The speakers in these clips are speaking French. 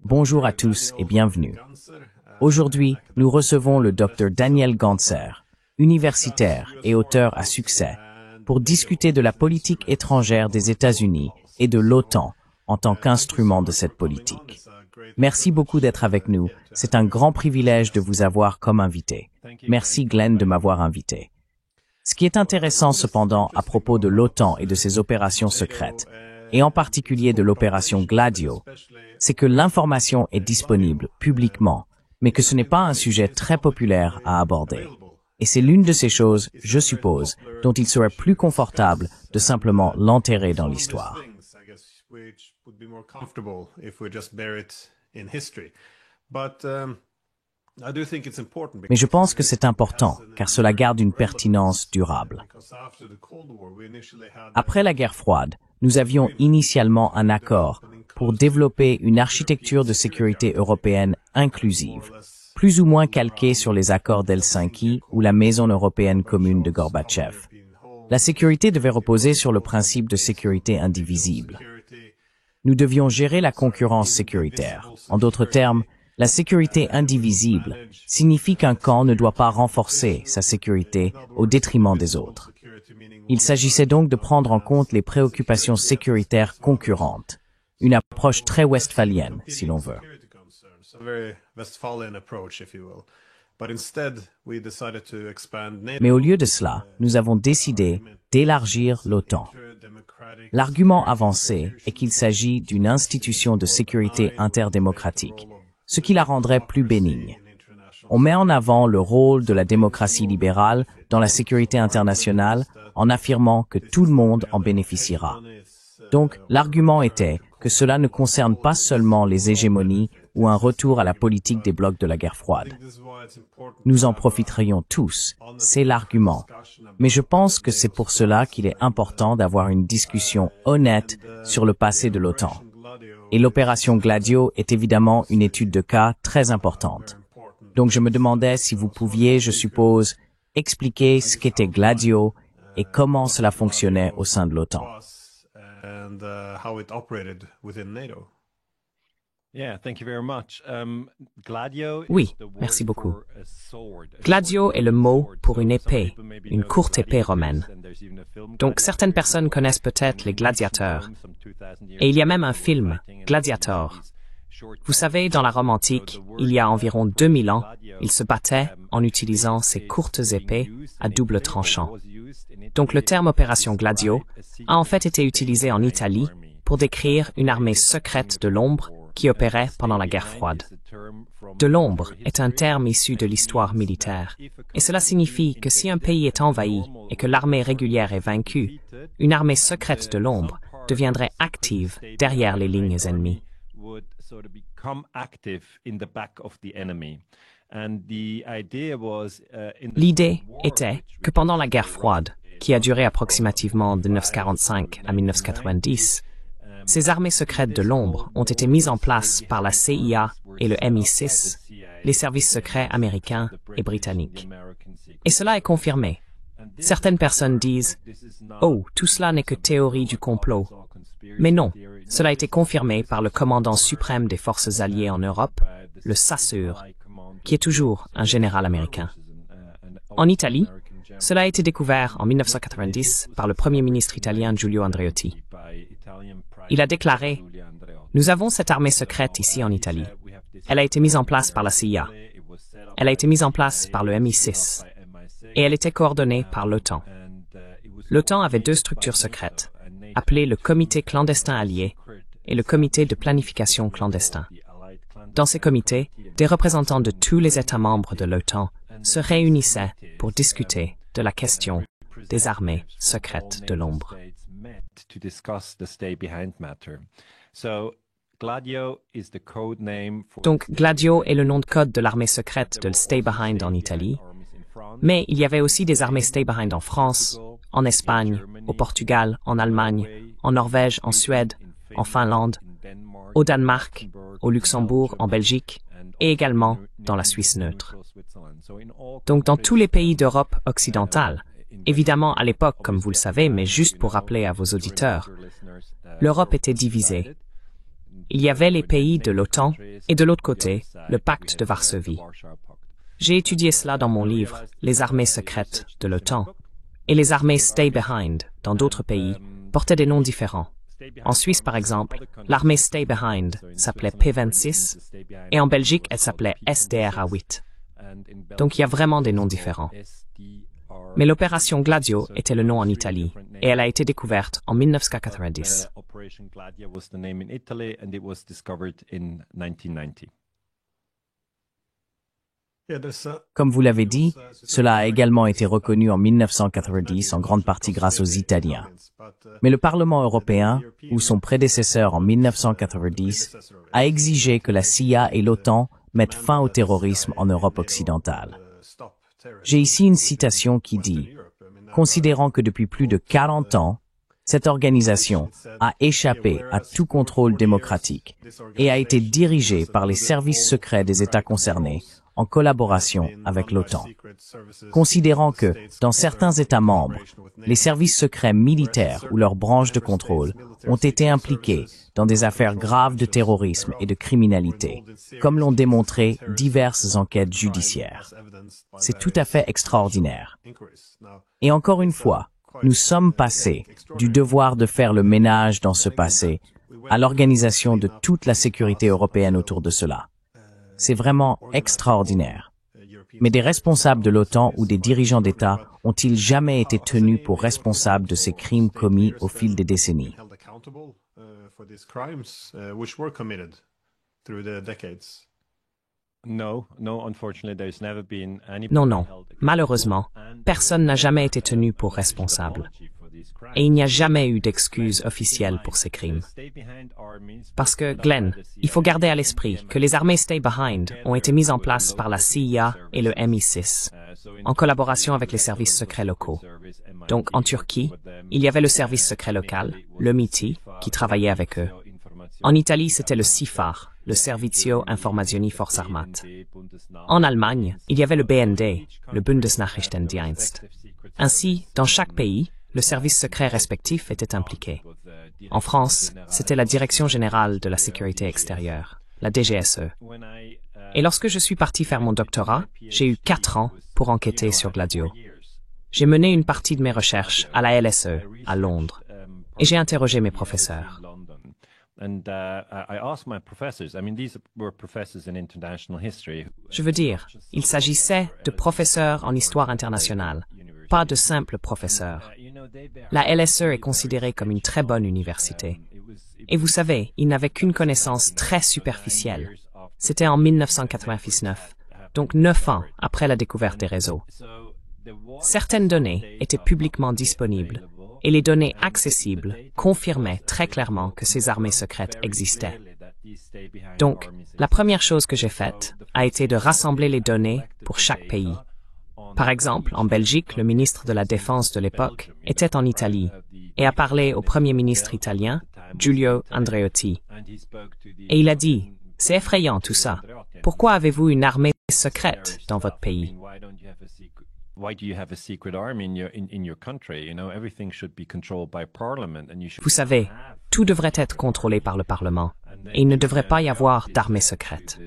Bonjour à tous et bienvenue. Aujourd'hui, nous recevons le Dr Daniel Ganser, universitaire et auteur à succès, pour discuter de la politique étrangère des États-Unis et de l'OTAN en tant qu'instrument de cette politique. Merci beaucoup d'être avec nous. C'est un grand privilège de vous avoir comme invité. Merci Glenn de m'avoir invité. Ce qui est intéressant cependant à propos de l'OTAN et de ses opérations secrètes, et en particulier de l'opération Gladio, c'est que l'information est disponible publiquement, mais que ce n'est pas un sujet très populaire à aborder. Et c'est l'une de ces choses, je suppose, dont il serait plus confortable de simplement l'enterrer dans l'histoire. Mais je pense que c'est important, car cela garde une pertinence durable. Après la guerre froide, nous avions initialement un accord pour développer une architecture de sécurité européenne inclusive, plus ou moins calquée sur les accords d'Helsinki ou la Maison européenne commune de Gorbatchev. La sécurité devait reposer sur le principe de sécurité indivisible. Nous devions gérer la concurrence sécuritaire. En d'autres termes, la sécurité indivisible signifie qu'un camp ne doit pas renforcer sa sécurité au détriment des autres. Il s'agissait donc de prendre en compte les préoccupations sécuritaires concurrentes, une approche très westphalienne, si l'on veut. Mais au lieu de cela, nous avons décidé d'élargir l'OTAN. L'argument avancé est qu'il s'agit d'une institution de sécurité interdémocratique, ce qui la rendrait plus bénigne. On met en avant le rôle de la démocratie libérale dans la sécurité internationale en affirmant que tout le monde en bénéficiera. Donc, l'argument était que cela ne concerne pas seulement les hégémonies ou un retour à la politique des blocs de la guerre froide. Nous en profiterions tous, c'est l'argument. Mais je pense que c'est pour cela qu'il est important d'avoir une discussion honnête sur le passé de l'OTAN. Et l'opération Gladio est évidemment une étude de cas très importante. Donc je me demandais si vous pouviez, je suppose, expliquer ce qu'était Gladio et comment cela fonctionnait au sein de l'OTAN. Oui, merci beaucoup. Gladio est le mot pour une épée, une courte épée romaine. Donc certaines personnes connaissent peut-être les gladiateurs. Et il y a même un film, Gladiator. Vous savez, dans la Rome antique, il y a environ 2000 ans, ils se battaient en utilisant ces courtes épées à double tranchant. Donc le terme opération Gladio a en fait été utilisé en Italie pour décrire une armée secrète de l'ombre qui opérait pendant la guerre froide. De l'ombre est un terme issu de l'histoire militaire, et cela signifie que si un pays est envahi et que l'armée régulière est vaincue, une armée secrète de l'ombre deviendrait active derrière les lignes ennemies. L'idée était que pendant la guerre froide, qui a duré approximativement de 1945 à 1990, ces armées secrètes de l'ombre ont été mises en place par la CIA et le MI6, les services secrets américains et britanniques. Et cela est confirmé. Certaines personnes disent « Oh, tout cela n'est que théorie du complot ». Mais non, cela a été confirmé par le commandant suprême des forces alliées en Europe, le SACEUR, qui est toujours un général américain. En Italie, cela a été découvert en 1990 par le premier ministre italien Giulio Andreotti. Il a déclaré « Nous avons cette armée secrète ici en Italie. Elle a été mise en place par la CIA. Elle a été mise en place par le MI6. Et elle était coordonnée par l'OTAN. L'OTAN avait deux structures secrètes, appelées le Comité clandestin allié et le Comité de planification clandestin. Dans ces comités, des représentants de tous les États membres de l'OTAN se réunissaient pour discuter de la question des armées secrètes de l'ombre. Donc, Gladio est le nom de code de l'armée secrète de Stay Behind en Italie, mais il y avait aussi des armées Stay Behind en France, en Espagne, au Portugal, en Allemagne, en Norvège, en Suède, en Finlande, au Danemark, au Luxembourg, en Belgique, et également dans la Suisse neutre. Donc dans tous les pays d'Europe occidentale, évidemment à l'époque, comme vous le savez, mais juste pour rappeler à vos auditeurs, l'Europe était divisée. Il y avait les pays de l'OTAN et de l'autre côté, le pacte de Varsovie. J'ai étudié cela dans mon livre « Les armées secrètes de l'OTAN » et les armées Stay Behind, dans d'autres pays, portaient des noms différents. En Suisse, par exemple, l'armée Stay Behind s'appelait P26 et en Belgique, elle s'appelait SDRA 8. Donc il y a vraiment des noms différents. Mais l'opération Gladio était le nom en Italie et elle a été découverte en 1990. Comme vous l'avez dit, cela a également été reconnu en 1990 en grande partie grâce aux Italiens. Mais le Parlement européen, ou son prédécesseur en 1990, a exigé que la CIA et l'OTAN mettent fin au terrorisme en Europe occidentale. J'ai ici une citation qui dit « Considérant que depuis plus de 40 ans, cette organisation a échappé à tout contrôle démocratique et a été dirigée par les services secrets des États concernés en collaboration avec l'OTAN. Considérant que, dans certains États membres, les services secrets militaires ou leurs branches de contrôle ont été impliqués dans des affaires graves de terrorisme et de criminalité, comme l'ont démontré diverses enquêtes judiciaires. C'est tout à fait extraordinaire. Et encore une fois, nous sommes passés du devoir de faire le ménage dans ce passé à l'organisation de toute la sécurité européenne autour de cela. C'est vraiment extraordinaire. Mais des responsables de l'OTAN ou des dirigeants d'État ont-ils jamais été tenus pour responsables de ces crimes commis au fil des décennies? Non, non. Malheureusement, personne n'a jamais été tenu pour responsable. Et il n'y a jamais eu d'excuse officielle pour ces crimes. Parce que, Glenn, il faut garder à l'esprit que les armées Stay Behind ont été mises en place par la CIA et le MI6, en collaboration avec les services secrets locaux. Donc, en Turquie, il y avait le service secret local, le MIT, qui travaillait avec eux. En Italie, c'était le SIFAR, le Servizio Informazioni Forze Armate. En Allemagne, il y avait le BND, le Bundesnachrichtendienst. Ainsi, dans chaque pays, le service secret respectif était impliqué. En France, c'était la Direction générale de la sécurité extérieure, la DGSE. Et lorsque je suis parti faire mon doctorat, j'ai eu 4 ans pour enquêter sur Gladio. J'ai mené une partie de mes recherches à la LSE, à Londres, et j'ai interrogé mes professeurs. Je veux dire, il s'agissait de professeurs en histoire internationale, pas de simples professeurs. La LSE est considérée comme une très bonne université. Et vous savez, ils n'avaient qu'une connaissance très superficielle. C'était en 1999, donc 9 ans après la découverte des réseaux. Certaines données étaient publiquement disponibles, et les données accessibles confirmaient très clairement que ces armées secrètes existaient. Donc, la première chose que j'ai faite a été de rassembler les données pour chaque pays. Par exemple, en Belgique, le ministre de la Défense de l'époque était en Italie et a parlé au Premier ministre italien, Giulio Andreotti. Et il a dit, « C'est effrayant tout ça. Pourquoi avez-vous une armée secrète dans votre pays ?» Vous savez, tout devrait être contrôlé par le Parlement et il ne devrait pas y avoir d'armée secrète.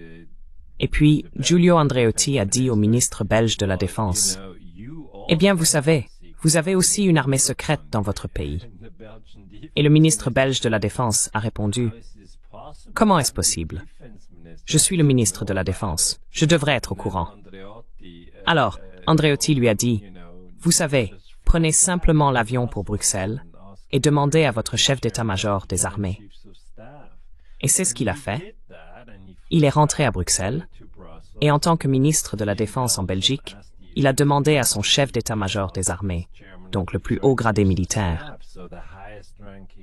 Et puis, Giulio Andreotti a dit au ministre belge de la Défense, « Eh bien, vous savez, vous avez aussi une armée secrète dans votre pays. » Et le ministre belge de la Défense a répondu, « Comment est-ce possible? Je suis le ministre de la Défense. Je devrais être au courant. » Alors, Andreotti lui a dit, « Vous savez, prenez simplement l'avion pour Bruxelles et demandez à votre chef d'état-major des armées. » Et c'est ce qu'il a fait. Il est rentré à Bruxelles et en tant que ministre de la Défense en Belgique, il a demandé à son chef d'état-major des armées, donc le plus haut gradé militaire.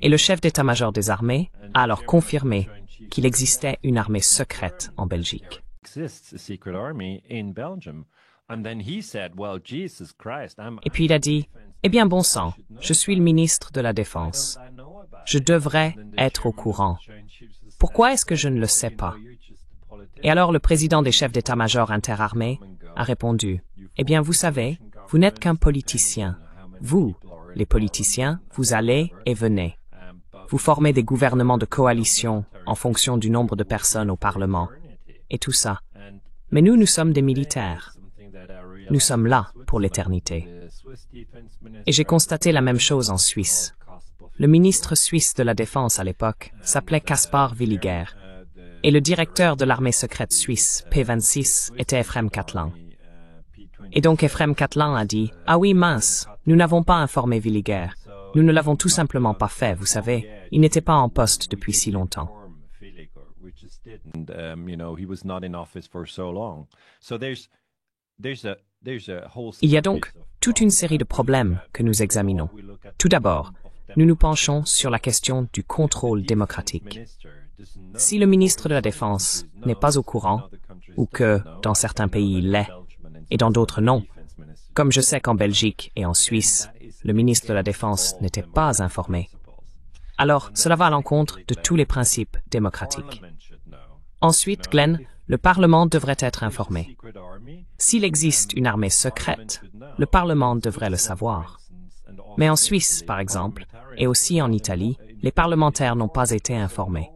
Et le chef d'état-major des armées a alors confirmé qu'il existait une armée secrète en Belgique. Et puis il a dit, « Eh bien bon sang, je suis le ministre de la Défense. Je devrais être au courant. Pourquoi est-ce que je ne le sais pas? » Et alors le président des chefs d'état-major interarmés a répondu, « Eh bien vous savez, vous n'êtes qu'un politicien. Vous, les politiciens, vous allez et venez. vous formez des gouvernements de coalition en fonction du nombre de personnes au Parlement, et tout ça. Mais nous sommes des militaires. Nous sommes là pour l'éternité. Et j'ai constaté la même chose en Suisse. Le ministre suisse de la Défense à l'époque s'appelait Kaspar Villiger, et le directeur de l'armée secrète suisse, P26, était Ephraim Katlan. Et donc Ephraim Katlan a dit « Ah oui, mince, nous n'avons pas informé Villiger. Nous ne l'avons tout simplement pas fait, vous savez. Il n'était pas en poste depuis si longtemps. » Il y a donc toute une série de problèmes que nous examinons. Tout d'abord, nous nous penchons sur la question du contrôle démocratique. Si le ministre de la Défense n'est pas au courant, ou que, dans certains pays, il l'est, et dans d'autres non, comme je sais qu'en Belgique et en Suisse, le ministre de la Défense n'était pas informé, alors cela va à l'encontre de tous les principes démocratiques. Ensuite, Glenn, le Parlement devrait être informé. S'il existe une armée secrète, le Parlement devrait le savoir. Mais en Suisse, par exemple, et aussi en Italie, les parlementaires n'ont pas été informés.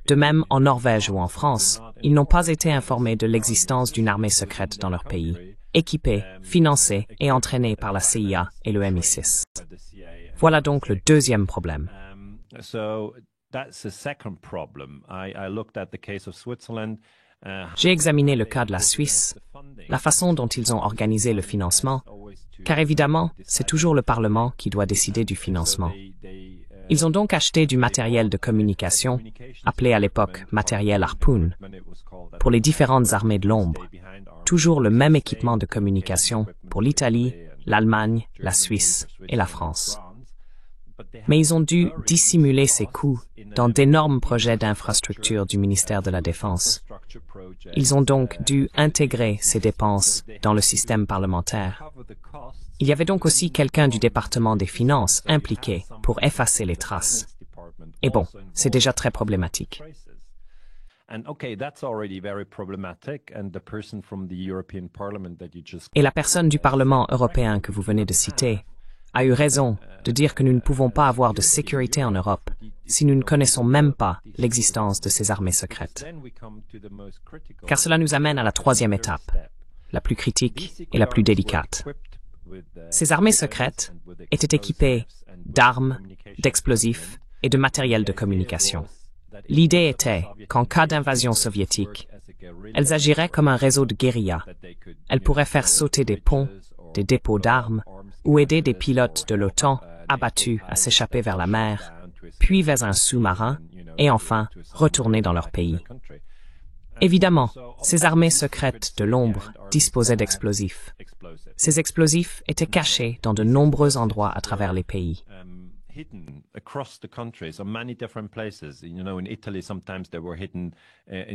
De même, en Norvège ou en France, ils n'ont pas été informés de l'existence d'une armée secrète dans leur pays, équipée, financée et entraînée par la CIA et le MI6. Voilà donc le deuxième problème. J'ai examiné le cas de la Suisse, la façon dont ils ont organisé le financement, car évidemment, c'est toujours le Parlement qui doit décider du financement. Ils ont donc acheté du matériel de communication, appelé à l'époque matériel Harpoon, pour les différentes armées de l'ombre, toujours le même équipement de communication pour l'Italie, l'Allemagne, la Suisse et la France. Mais ils ont dû dissimuler ces coûts dans d'énormes projets d'infrastructure du ministère de la Défense. Ils ont donc dû intégrer ces dépenses dans le système parlementaire. Il y avait donc aussi quelqu'un du département des Finances impliqué pour effacer les traces. Et bon, c'est déjà très problématique. Et la personne du Parlement européen que vous venez de citer a eu raison de dire que nous ne pouvons pas avoir de sécurité en Europe si nous ne connaissons même pas l'existence de ces armées secrètes. Car cela nous amène à la troisième étape, la plus critique et la plus délicate. Ces armées secrètes étaient équipées d'armes, d'explosifs et de matériel de communication. L'idée était qu'en cas d'invasion soviétique, elles agiraient comme un réseau de guérilla. Elles pourraient faire sauter des ponts, des dépôts d'armes, ou aider des pilotes de l'OTAN abattus à s'échapper vers la mer, puis vers un sous-marin, et enfin retourner dans leur pays. Évidemment, ces armées secrètes de l'ombre disposaient d'explosifs. Ces explosifs étaient cachés dans de nombreux endroits à travers les pays.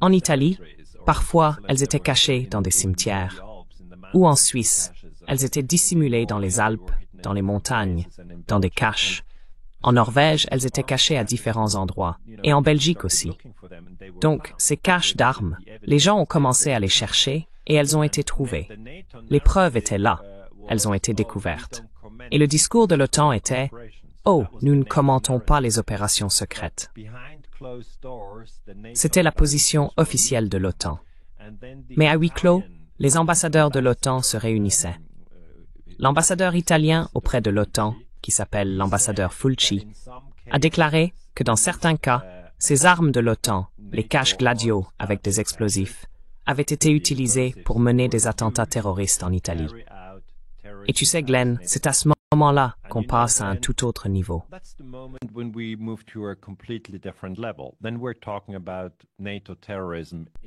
En Italie, parfois, elles étaient cachées dans des cimetières. Ou en Suisse, elles étaient dissimulées dans les Alpes, dans les montagnes, dans des caches. En Norvège, elles étaient cachées à différents endroits, et en Belgique aussi. Donc, ces caches d'armes, les gens ont commencé à les chercher, et elles ont été trouvées. Les preuves étaient là, elles ont été découvertes. Et le discours de l'OTAN était « Oh, nous ne commentons pas les opérations secrètes ». C'était la position officielle de l'OTAN. Mais à huis clos, les ambassadeurs de l'OTAN se réunissaient. L'ambassadeur italien auprès de l'OTAN, qui s'appelle l'ambassadeur Fulci, a déclaré que dans certains cas, ces armes de l'OTAN, les caches Gladio avec des explosifs, avaient été utilisées pour mener des attentats terroristes en Italie. Et tu sais, Glenn, c'est à ce moment-là qu'on passe à un tout autre niveau.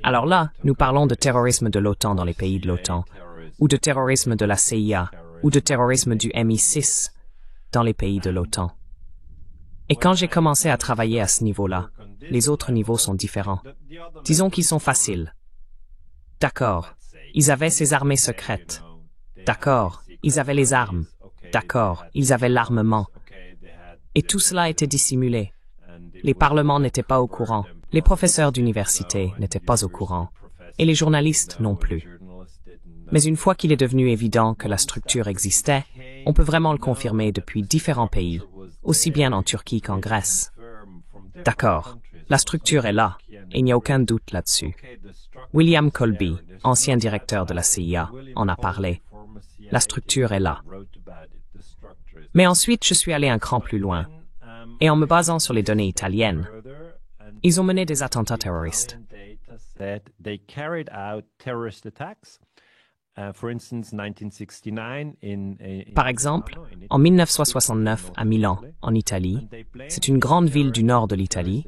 Alors là, nous parlons de terrorisme de l'OTAN dans les pays de l'OTAN, ou de terrorisme de la CIA, ou de terrorisme du MI6 dans les pays de l'OTAN. Et quand j'ai commencé à travailler à ce niveau-là, les autres niveaux sont différents. Disons qu'ils sont faciles. D'accord, ils avaient ces armées secrètes. D'accord, ils avaient les armes. D'accord, ils avaient l'armement. Et tout cela était dissimulé. Les parlements n'étaient pas au courant. Les professeurs d'université n'étaient pas au courant. Et les journalistes non plus. Mais une fois qu'il est devenu évident que la structure existait, on peut vraiment le confirmer depuis différents pays, aussi bien en Turquie qu'en Grèce. D'accord, la structure est là, et il n'y a aucun doute là-dessus. William Colby, ancien directeur de la CIA, en a parlé. La structure est là. Mais ensuite, je suis allé un cran plus loin. Et en me basant sur les données italiennes, ils ont mené des attentats terroristes. Par exemple, en 1969, à Milan, en Italie, c'est une grande ville du nord de l'Italie,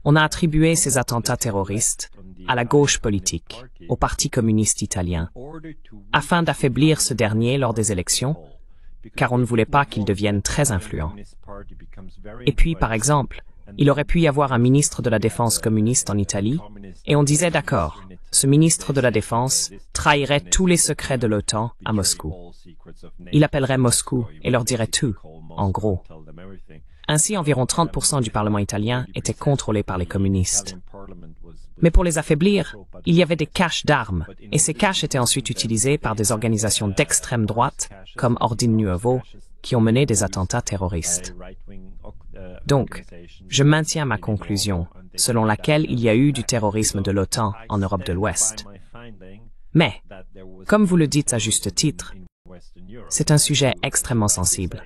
on a attribué ces attentats terroristes à la gauche politique, au Parti communiste italien, afin d'affaiblir ce dernier lors des élections, car on ne voulait pas qu'il devienne très influent. Et puis, par exemple, il aurait pu y avoir un ministre de la Défense communiste en Italie, et on disait d'accord, ce ministre de la Défense trahirait tous les secrets de l'OTAN à Moscou. Il appellerait Moscou et leur dirait tout, en gros. Ainsi, environ 30% du Parlement italien était contrôlé par les communistes. Mais pour les affaiblir, il y avait des caches d'armes, et ces caches étaient ensuite utilisées par des organisations d'extrême droite, comme Ordine Nuovo, qui ont mené des attentats terroristes. Donc, je maintiens ma conclusion, selon laquelle il y a eu du terrorisme de l'OTAN en Europe de l'Ouest. Mais, comme vous le dites à juste titre, c'est un sujet extrêmement sensible.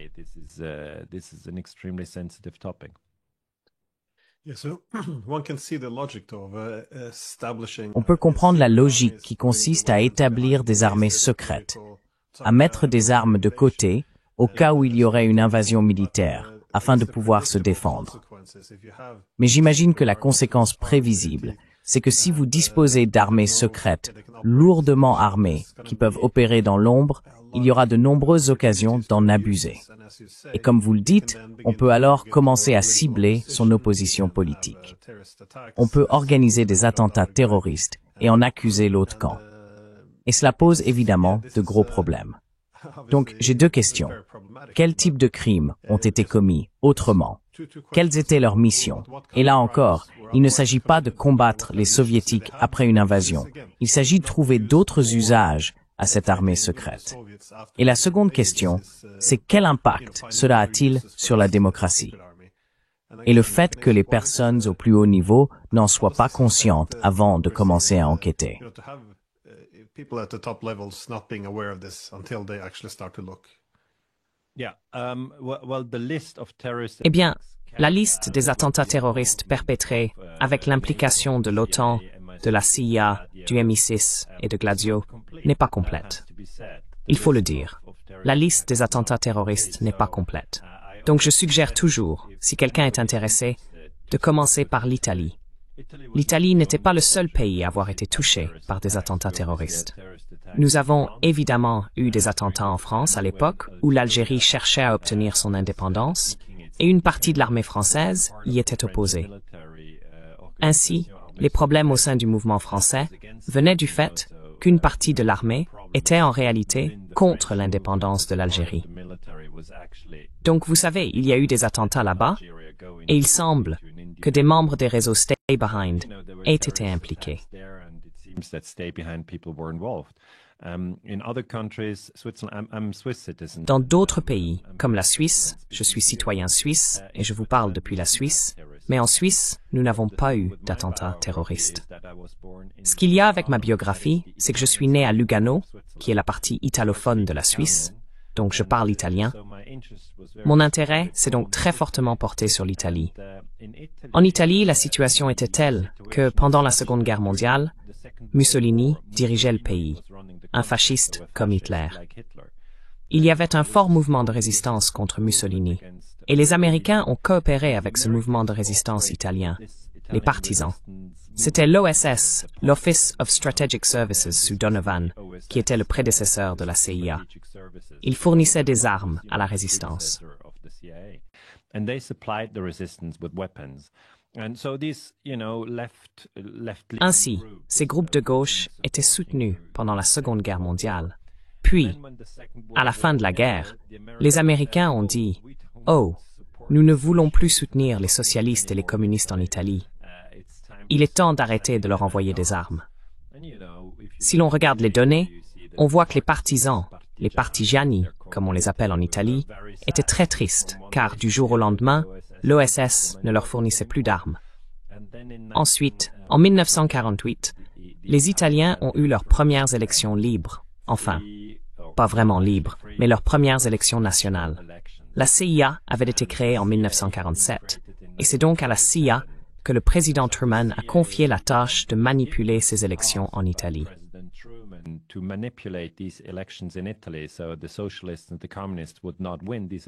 On peut comprendre la logique qui consiste à établir des armées secrètes, à mettre des armes de côté au cas où il y aurait une invasion militaire, afin de pouvoir se défendre. Mais j'imagine que la conséquence prévisible, c'est que si vous disposez d'armées secrètes, lourdement armées, qui peuvent opérer dans l'ombre, il y aura de nombreuses occasions d'en abuser. Et comme vous le dites, on peut alors commencer à cibler son opposition politique. On peut organiser des attentats terroristes et en accuser l'autre camp. Et cela pose évidemment de gros problèmes. Donc, j'ai deux questions. Quels types de crimes ont été commis autrement? Quelles étaient leurs missions? Et là encore, il ne s'agit pas de combattre les soviétiques après une invasion. Il s'agit de trouver d'autres usages à cette armée secrète. Et la seconde question, c'est quel impact cela a-t-il sur la démocratie? Et le fait que les personnes au plus haut niveau n'en soient pas conscientes avant de commencer à enquêter. Eh bien, la liste des attentats terroristes perpétrés avec l'implication de l'OTAN, de la CIA, du MI6 et de Gladio n'est pas complète. Il faut le dire. La liste des attentats terroristes n'est pas complète. Donc je suggère toujours, si quelqu'un est intéressé, de commencer par l'Italie. L'Italie n'était pas le seul pays à avoir été touché par des attentats terroristes. Nous avons évidemment eu des attentats en France à l'époque où l'Algérie cherchait à obtenir son indépendance et une partie de l'armée française y était opposée. Ainsi, les problèmes au sein du mouvement français venaient du fait qu'une partie de l'armée était en réalité contre l'indépendance de l'Algérie. Donc vous savez, il y a eu des attentats là-bas et il semble que des membres des réseaux Stay Behind aient été impliqués. Dans d'autres pays, comme la Suisse, je suis citoyen suisse et je vous parle depuis la Suisse, mais en Suisse, nous n'avons pas eu d'attentats terroristes. Ce qu'il y a avec ma biographie, c'est que je suis né à Lugano, qui est la partie italophone de la Suisse, donc je parle italien. Mon intérêt s'est donc très fortement porté sur l'Italie. En Italie, la situation était telle que, pendant la Seconde Guerre mondiale, Mussolini dirigeait le pays, un fasciste comme Hitler. Il y avait un fort mouvement de résistance contre Mussolini, et les Américains ont coopéré avec ce mouvement de résistance italien, les partisans. C'était l'OSS, l'Office of Strategic Services sous Donovan, qui était le prédécesseur de la CIA. Il fournissait des armes à la résistance. Ainsi, ces groupes de gauche étaient soutenus pendant la Seconde Guerre mondiale. Puis, à la fin de la guerre, les Américains ont dit « Oh, nous ne voulons plus soutenir les socialistes et les communistes en Italie. Il est temps d'arrêter de leur envoyer des armes. » Si l'on regarde les données, on voit que les partisans, les partigiani, comme on les appelle en Italie, étaient très tristes, car du jour au lendemain, l'OSS ne leur fournissait plus d'armes. Ensuite, en 1948, les Italiens ont eu leurs premières élections libres, enfin, pas vraiment libres, mais leurs premières élections nationales. La CIA avait été créée en 1947, et c'est donc à la CIA que le président Truman a confié la tâche de manipuler ces élections en Italie.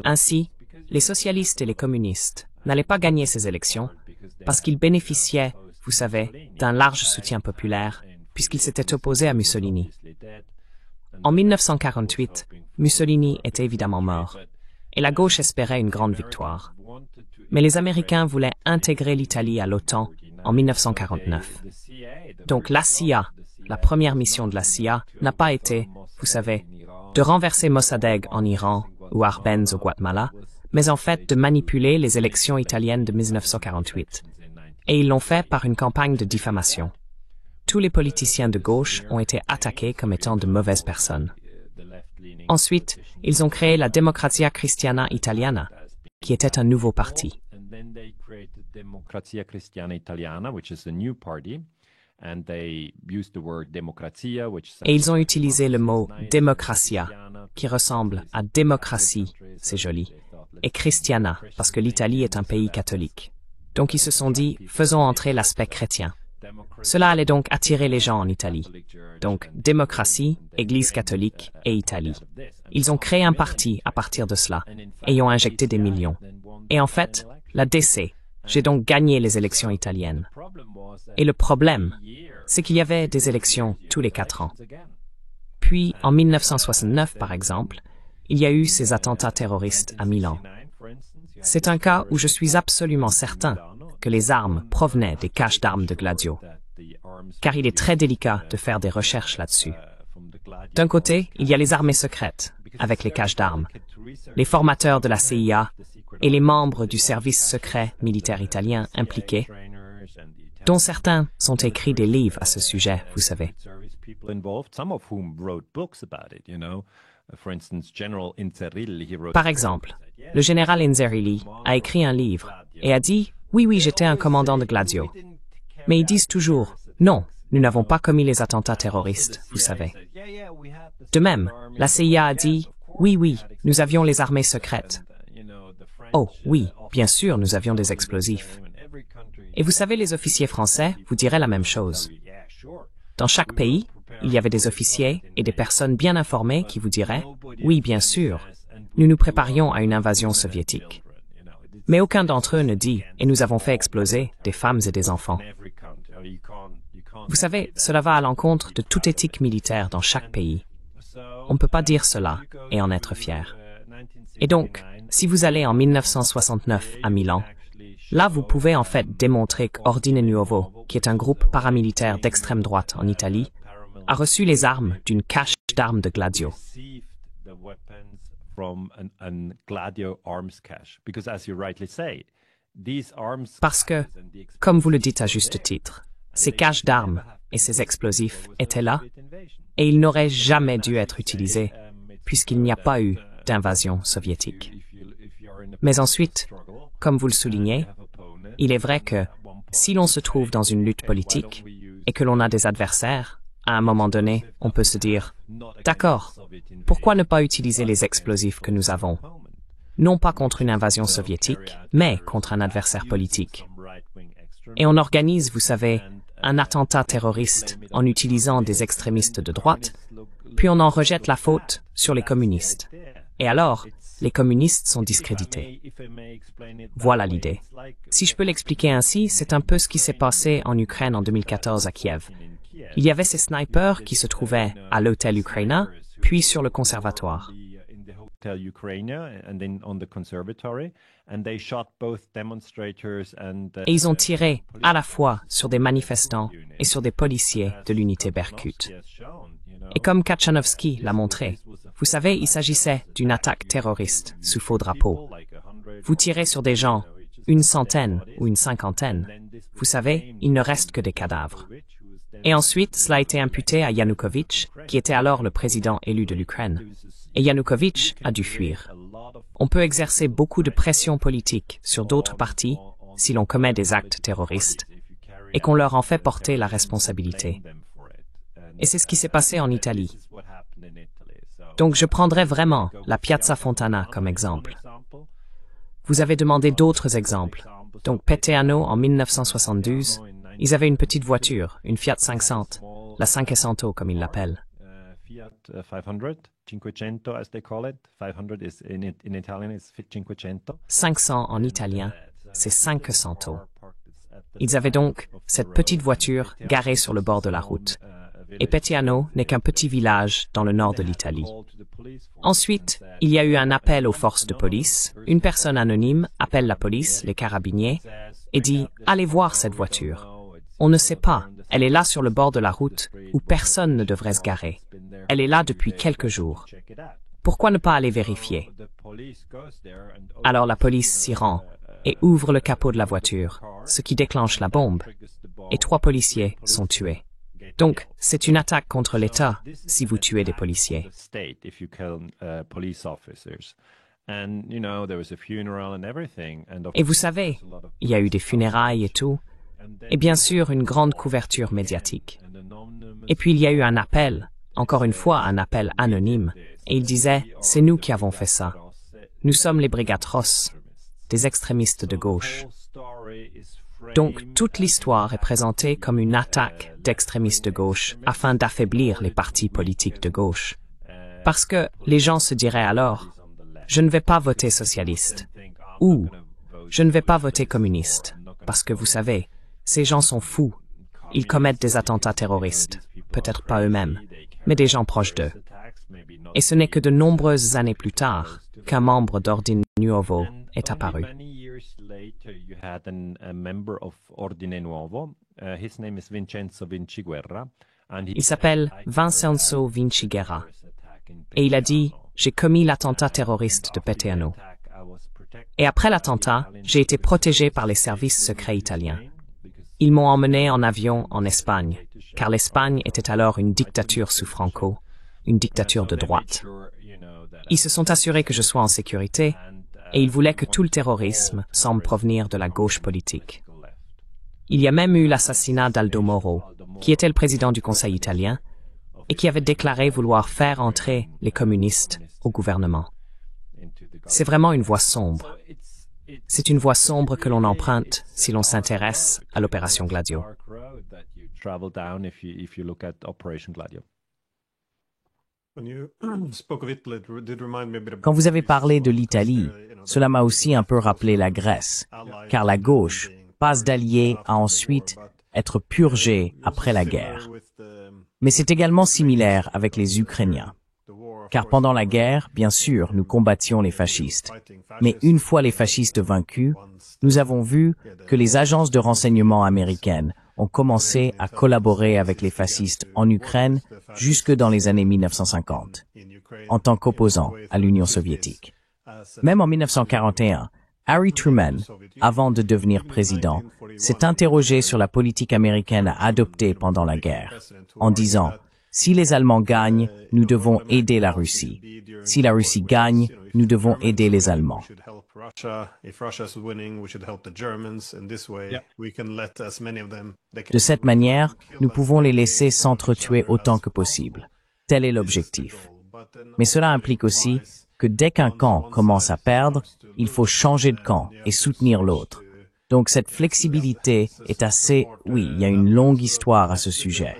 Ainsi, les socialistes et les communistes n'allaient pas gagner ces élections parce qu'ils bénéficiaient, vous savez, d'un large soutien populaire, puisqu'ils s'étaient opposés à Mussolini. En 1948, Mussolini était évidemment mort, et la gauche espérait une grande victoire. Mais les Américains voulaient intégrer l'Italie à l'OTAN en 1949. Donc la CIA, la première mission de la CIA, n'a pas été, vous savez, de renverser Mossadegh en Iran ou Arbenz au Guatemala, mais en fait de manipuler les élections italiennes de 1948. Et ils l'ont fait par une campagne de diffamation. Tous les politiciens de gauche ont été attaqués comme étant de mauvaises personnes. Ensuite, ils ont créé la Democrazia Cristiana Italiana, qui était un nouveau parti. Et ils ont utilisé le mot démocratia, qui ressemble à démocratie, c'est joli, et Christiana, parce que l'Italie est un pays catholique. Donc ils se sont dit, faisons entrer l'aspect chrétien. Cela allait donc attirer les gens en Italie. Donc, démocratie, Église catholique et Italie. Ils ont créé un parti à partir de cela, et y ont injecté des millions. Et en fait, la DC, j'ai donc gagné les élections italiennes. Et le problème, c'est qu'il y avait des élections tous les 4 ans. Puis, en 1969, par exemple, il y a eu ces attentats terroristes à Milan. C'est un cas où je suis absolument certain que les armes provenaient des caches d'armes de Gladio, car il est très délicat de faire des recherches là-dessus. D'un côté, il y a les armées secrètes, avec les caches d'armes, les formateurs de la CIA et les membres du service secret militaire italien impliqués, dont certains ont écrit des livres à ce sujet, vous savez. Par exemple, le général Inzerilli a écrit un livre et a dit « Oui, j'étais un commandant de Gladio ». Mais ils disent toujours « Non, nous n'avons pas commis les attentats terroristes, vous savez ». De même, la CIA a dit « Oui, nous avions les armées secrètes ». Oh, oui, bien sûr, nous avions des explosifs. Et vous savez, les officiers français vous diraient la même chose. Dans chaque pays, il y avait des officiers et des personnes bien informées qui vous diraient « Oui, bien sûr, nous nous préparions à une invasion soviétique ». Mais aucun d'entre eux ne dit « Et nous avons fait exploser des femmes et des enfants ». Vous savez, cela va à l'encontre de toute éthique militaire dans chaque pays. On ne peut pas dire cela et en être fier. Et donc, si vous allez en 1969 à Milan, là vous pouvez en fait démontrer qu'Ordine Nuovo, qui est un groupe paramilitaire d'extrême droite en Italie, a reçu les armes d'une cache d'armes de Gladio. Parce que, comme vous le dites à juste titre, ces caches d'armes et ces explosifs étaient là, et ils n'auraient jamais dû être utilisés, puisqu'il n'y a pas eu d'invasion soviétique. Mais ensuite, comme vous le soulignez, il est vrai que, si l'on se trouve dans une lutte politique, et que l'on a des adversaires, à un moment donné, on peut se dire « D'accord, pourquoi ne pas utiliser les explosifs que nous avons ? Non pas contre une invasion soviétique, mais contre un adversaire politique. » Et on organise, vous savez, un attentat terroriste en utilisant des extrémistes de droite, puis on en rejette la faute sur les communistes. Et alors, les communistes sont discrédités. Voilà l'idée. Si je peux l'expliquer ainsi, c'est un peu ce qui s'est passé en Ukraine en 2014 à Kiev. Il y avait ces snipers qui se trouvaient à l'hôtel Ukraina, puis sur le conservatoire. Et ils ont tiré à la fois sur des manifestants et sur des policiers de l'unité Berkut. Et comme Kachanovski l'a montré, vous savez, il s'agissait d'une attaque terroriste sous faux drapeau. Vous tirez sur des gens, une centaine ou une cinquantaine. Vous savez, il ne reste que des cadavres. Et ensuite, cela a été imputé à Yanukovych, qui était alors le président élu de l'Ukraine. Et Yanukovych a dû fuir. On peut exercer beaucoup de pression politique sur d'autres partis si l'on commet des actes terroristes et qu'on leur en fait porter la responsabilité. Et c'est ce qui s'est passé en Italie. Donc je prendrai vraiment la Piazza Fontana comme exemple. Vous avez demandé d'autres exemples. Donc Peteano en 1972, ils avaient une petite voiture, une Fiat 500, la Cinquecento comme ils l'appellent. Fiat 500, as they call it. 500 is in Italian is 500. 500 en italien, c'est Cinquecento. Ils avaient donc cette petite voiture garée sur le bord de la route. Et Peteano n'est qu'un petit village dans le nord de l'Italie. Ensuite, il y a eu un appel aux forces de police. Une personne anonyme appelle la police, les carabiniers, et dit « Allez voir cette voiture. On ne sait pas, elle est là sur le bord de la route où personne ne devrait se garer. Elle est là depuis quelques jours. Pourquoi ne pas aller vérifier ?» Alors la police s'y rend et ouvre le capot de la voiture, ce qui déclenche la bombe, et 3 policiers sont tués. Donc, c'est une attaque contre l'État si vous tuez des policiers. Et vous savez, il y a eu des funérailles et tout, et bien sûr une grande couverture médiatique. Et puis il y a eu un appel, encore une fois un appel anonyme, et il disait « C'est nous qui avons fait ça. Nous sommes les Brigades Rosse, des extrémistes de gauche. » Donc, toute l'histoire est présentée comme une attaque d'extrémistes de gauche afin d'affaiblir les partis politiques de gauche. Parce que les gens se diraient alors, je ne vais pas voter socialiste, ou je ne vais pas voter communiste, parce que vous savez, ces gens sont fous. Ils commettent des attentats terroristes, peut-être pas eux-mêmes, mais des gens proches d'eux. Et ce n'est que de nombreuses années plus tard qu'un membre d'Ordine Nuovo est apparu. Il s'appelle Vincenzo Vinciguerra. Et il a dit, j'ai commis l'attentat terroriste de Peteano. Et après l'attentat, j'ai été protégé par les services secrets italiens. Ils m'ont emmené en avion en Espagne, car l'Espagne était alors une dictature sous Franco, une dictature de droite. Ils se sont assurés que je sois en sécurité, et ils voulaient que tout le terrorisme semble provenir de la gauche politique. Il y a même eu l'assassinat d'Aldo Moro, qui était le président du Conseil italien, et qui avait déclaré vouloir faire entrer les communistes au gouvernement. C'est vraiment une voie sombre. C'est une voie sombre que l'on emprunte si l'on s'intéresse à l'opération Gladio. Quand vous avez parlé de l'Italie, cela m'a aussi un peu rappelé la Grèce, car la gauche passe d'alliés à ensuite être purgée après la guerre. Mais c'est également similaire avec les Ukrainiens. Car pendant la guerre, bien sûr, nous combattions les fascistes. Mais une fois les fascistes vaincus, nous avons vu que les agences de renseignement américaines ont commencé à collaborer avec les fascistes en Ukraine jusque dans les années 1950, en tant qu'opposants à l'Union soviétique. Même en 1941, Harry Truman, avant de devenir président, s'est interrogé sur la politique américaine à adopter pendant la guerre, en disant « Si les Allemands gagnent, nous devons aider la Russie. Si la Russie gagne, nous devons aider les Allemands. » De cette manière, nous pouvons les laisser s'entretuer autant que possible. Tel est l'objectif. Mais cela implique aussi que dès qu'un camp commence à perdre, il faut changer de camp et soutenir l'autre. Donc cette flexibilité est assez... Oui, il y a une longue histoire à ce sujet.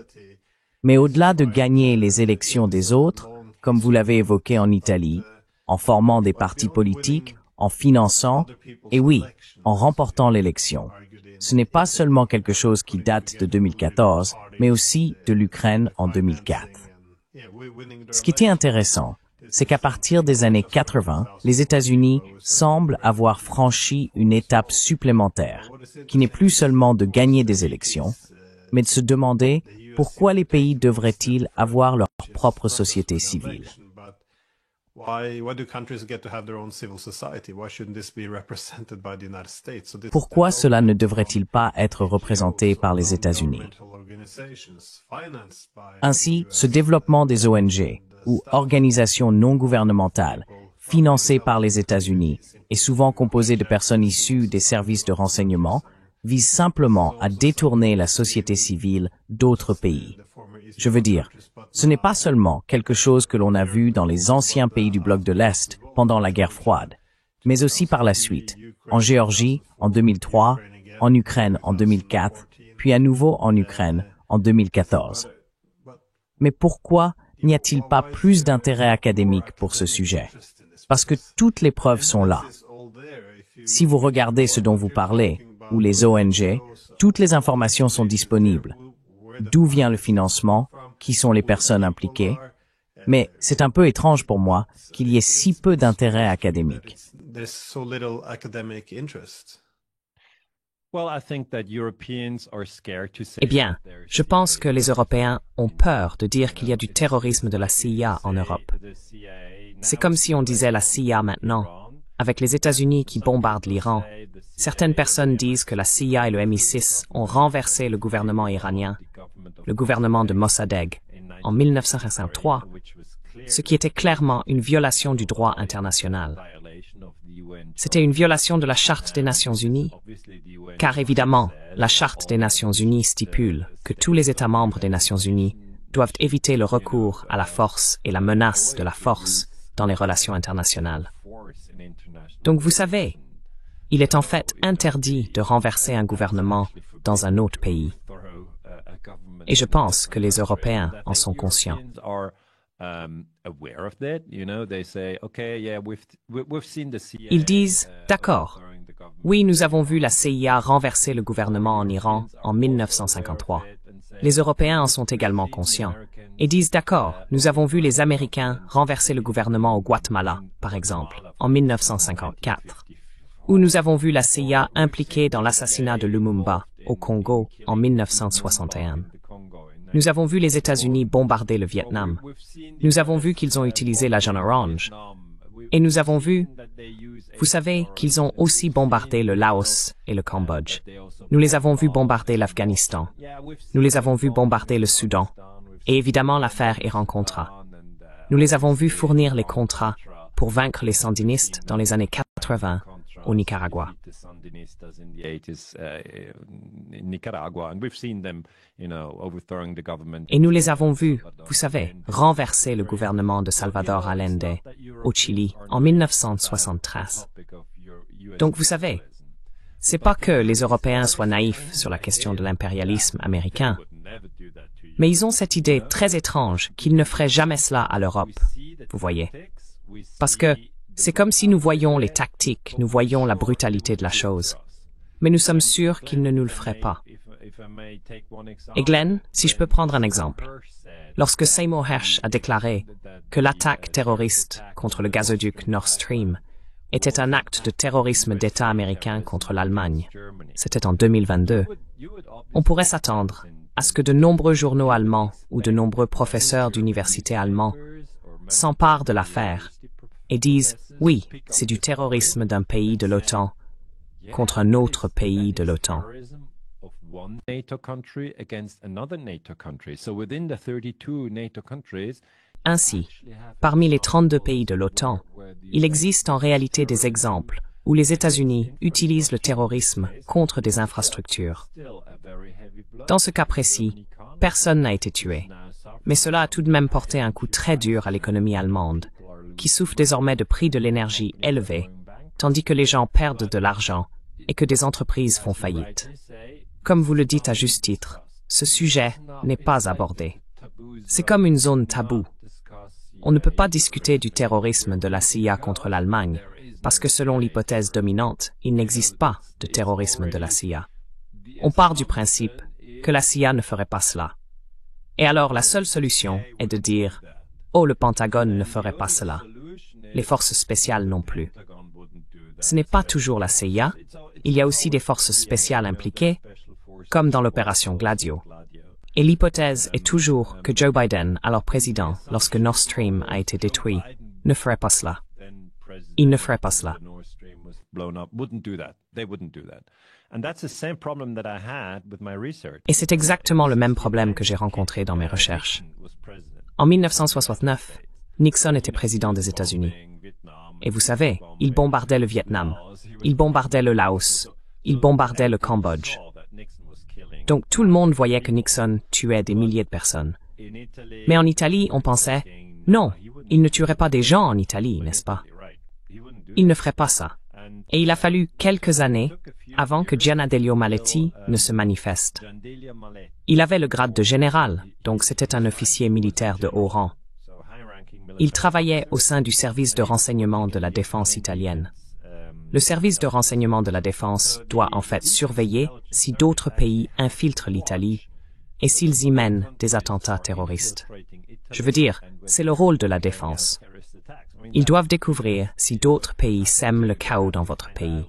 Mais au-delà de gagner les élections des autres, comme vous l'avez évoqué en Italie, en formant des partis politiques, en finançant, et oui, en remportant l'élection. Ce n'est pas seulement quelque chose qui date de 2014, mais aussi de l'Ukraine en 2004. Ce qui était intéressant, c'est qu'à partir des années 80, les États-Unis semblent avoir franchi une étape supplémentaire, qui n'est plus seulement de gagner des élections, mais de se demander pourquoi les pays devraient-ils avoir leur propre société civile. Pourquoi cela ne devrait-il pas être représenté par les États-Unis? Ainsi, ce développement des ONG, ou organisations non gouvernementales, financé par les États-Unis et souvent composé de personnes issues des services de renseignement, vise simplement à détourner la société civile d'autres pays. Je veux dire, ce n'est pas seulement quelque chose que l'on a vu dans les anciens pays du bloc de l'Est pendant la guerre froide, mais aussi par la suite, en Géorgie en 2003, en Ukraine en 2004, puis à nouveau en Ukraine en 2014. Mais pourquoi n'y a-t-il pas plus d'intérêt académique pour ce sujet? Parce que toutes les preuves sont là. Si vous regardez ce dont vous parlez, ou les ONG, toutes les informations sont disponibles. D'où vient le financement? Qui sont les personnes impliquées? Mais c'est un peu étrange pour moi qu'il y ait si peu d'intérêt académique. Eh bien, je pense que les Européens ont peur de dire qu'il y a du terrorisme de la CIA en Europe. C'est comme si on disait la CIA maintenant. Avec les États-Unis qui bombardent l'Iran, certaines personnes disent que la CIA et le MI6 ont renversé le gouvernement iranien, le gouvernement de Mossadegh, en 1963, ce qui était clairement une violation du droit international. C'était une violation de la Charte des Nations Unies, car évidemment, la Charte des Nations Unies stipule que tous les États membres des Nations Unies doivent éviter le recours à la force et la menace de la force dans les relations internationales. Donc vous savez, il est en fait interdit de renverser un gouvernement dans un autre pays. Et je pense que les Européens en sont conscients. Ils disent, d'accord, oui, nous avons vu la CIA renverser le gouvernement en Iran en 1953. Les Européens en sont également conscients et disent, d'accord, nous avons vu les Américains renverser le gouvernement au Guatemala, par exemple, en 1954. Ou nous avons vu la CIA impliquée dans l'assassinat de Lumumba, au Congo, en 1961. Nous avons vu les États-Unis bombarder le Vietnam. Nous avons vu qu'ils ont utilisé l'agent Orange. Et nous avons vu, vous savez, qu'ils ont aussi bombardé le Laos et le Cambodge. Nous les avons vus bombarder l'Afghanistan. Nous les avons vus bombarder le Soudan. Et évidemment l'affaire Iran-Contra. Nous les avons vus fournir les contrats pour vaincre les sandinistes dans les années 80 au Nicaragua. Et nous les avons vus, vous savez, renverser le gouvernement de Salvador Allende au Chili en 1973. Donc vous savez, c'est pas que les Européens soient naïfs sur la question de l'impérialisme américain, mais ils ont cette idée très étrange qu'ils ne feraient jamais cela à l'Europe, vous voyez. Parce que c'est comme si nous voyions les tactiques, nous voyions la brutalité de la chose. Mais nous sommes sûrs qu'ils ne nous le feraient pas. Et Glenn, si je peux prendre un exemple. Lorsque Seymour Hersh a déclaré que l'attaque terroriste contre le gazoduc Nord Stream était un acte de terrorisme d'État américain contre l'Allemagne, c'était en 2022, on pourrait s'attendre à ce que de nombreux journaux allemands ou de nombreux professeurs d'université allemands s'emparent de l'affaire et disent « Oui, c'est du terrorisme d'un pays de l'OTAN contre un autre pays de l'OTAN. » Ainsi, parmi les 32 pays de l'OTAN, il existe en réalité des exemples où les États-Unis utilisent le terrorisme contre des infrastructures. Dans ce cas précis, personne n'a été tué, mais cela a tout de même porté un coup très dur à l'économie allemande, qui souffre désormais de prix de l'énergie élevés, tandis que les gens perdent de l'argent et que des entreprises font faillite. Comme vous le dites à juste titre, ce sujet n'est pas abordé. C'est comme une zone taboue. On ne peut pas discuter du terrorisme de la CIA contre l'Allemagne, parce que selon l'hypothèse dominante, il n'existe pas de terrorisme de la CIA. On part du principe que la CIA ne ferait pas cela. Et alors la seule solution est de dire « Oh, le Pentagone ne ferait pas cela. Les forces spéciales non plus. » Ce n'est pas toujours la CIA, il y a aussi des forces spéciales impliquées, comme dans l'opération Gladio. Et l'hypothèse est toujours que Joe Biden, alors président, lorsque Nord Stream a été détruit, ne ferait pas cela. Il ne ferait pas cela. Et c'est exactement le même problème que j'ai rencontré dans mes recherches. En 1969, Nixon était président des États-Unis. Et vous savez, il bombardait le Vietnam, il bombardait le Laos, il bombardait le Cambodge. Donc tout le monde voyait que Nixon tuait des milliers de personnes. Mais en Italie, on pensait, non, il ne tuerait pas des gens en Italie, n'est-ce pas? Il ne ferait pas ça. Et il a fallu quelques années avant que Gianadelio Maletti ne se manifeste. Il avait le grade de général, donc c'était un officier militaire de haut rang. Il travaillait au sein du service de renseignement de la défense italienne. Le service de renseignement de la défense doit en fait surveiller si d'autres pays infiltrent l'Italie et s'ils y mènent des attentats terroristes. Je veux dire, c'est le rôle de la défense. Ils doivent découvrir si d'autres pays sèment le chaos dans votre pays.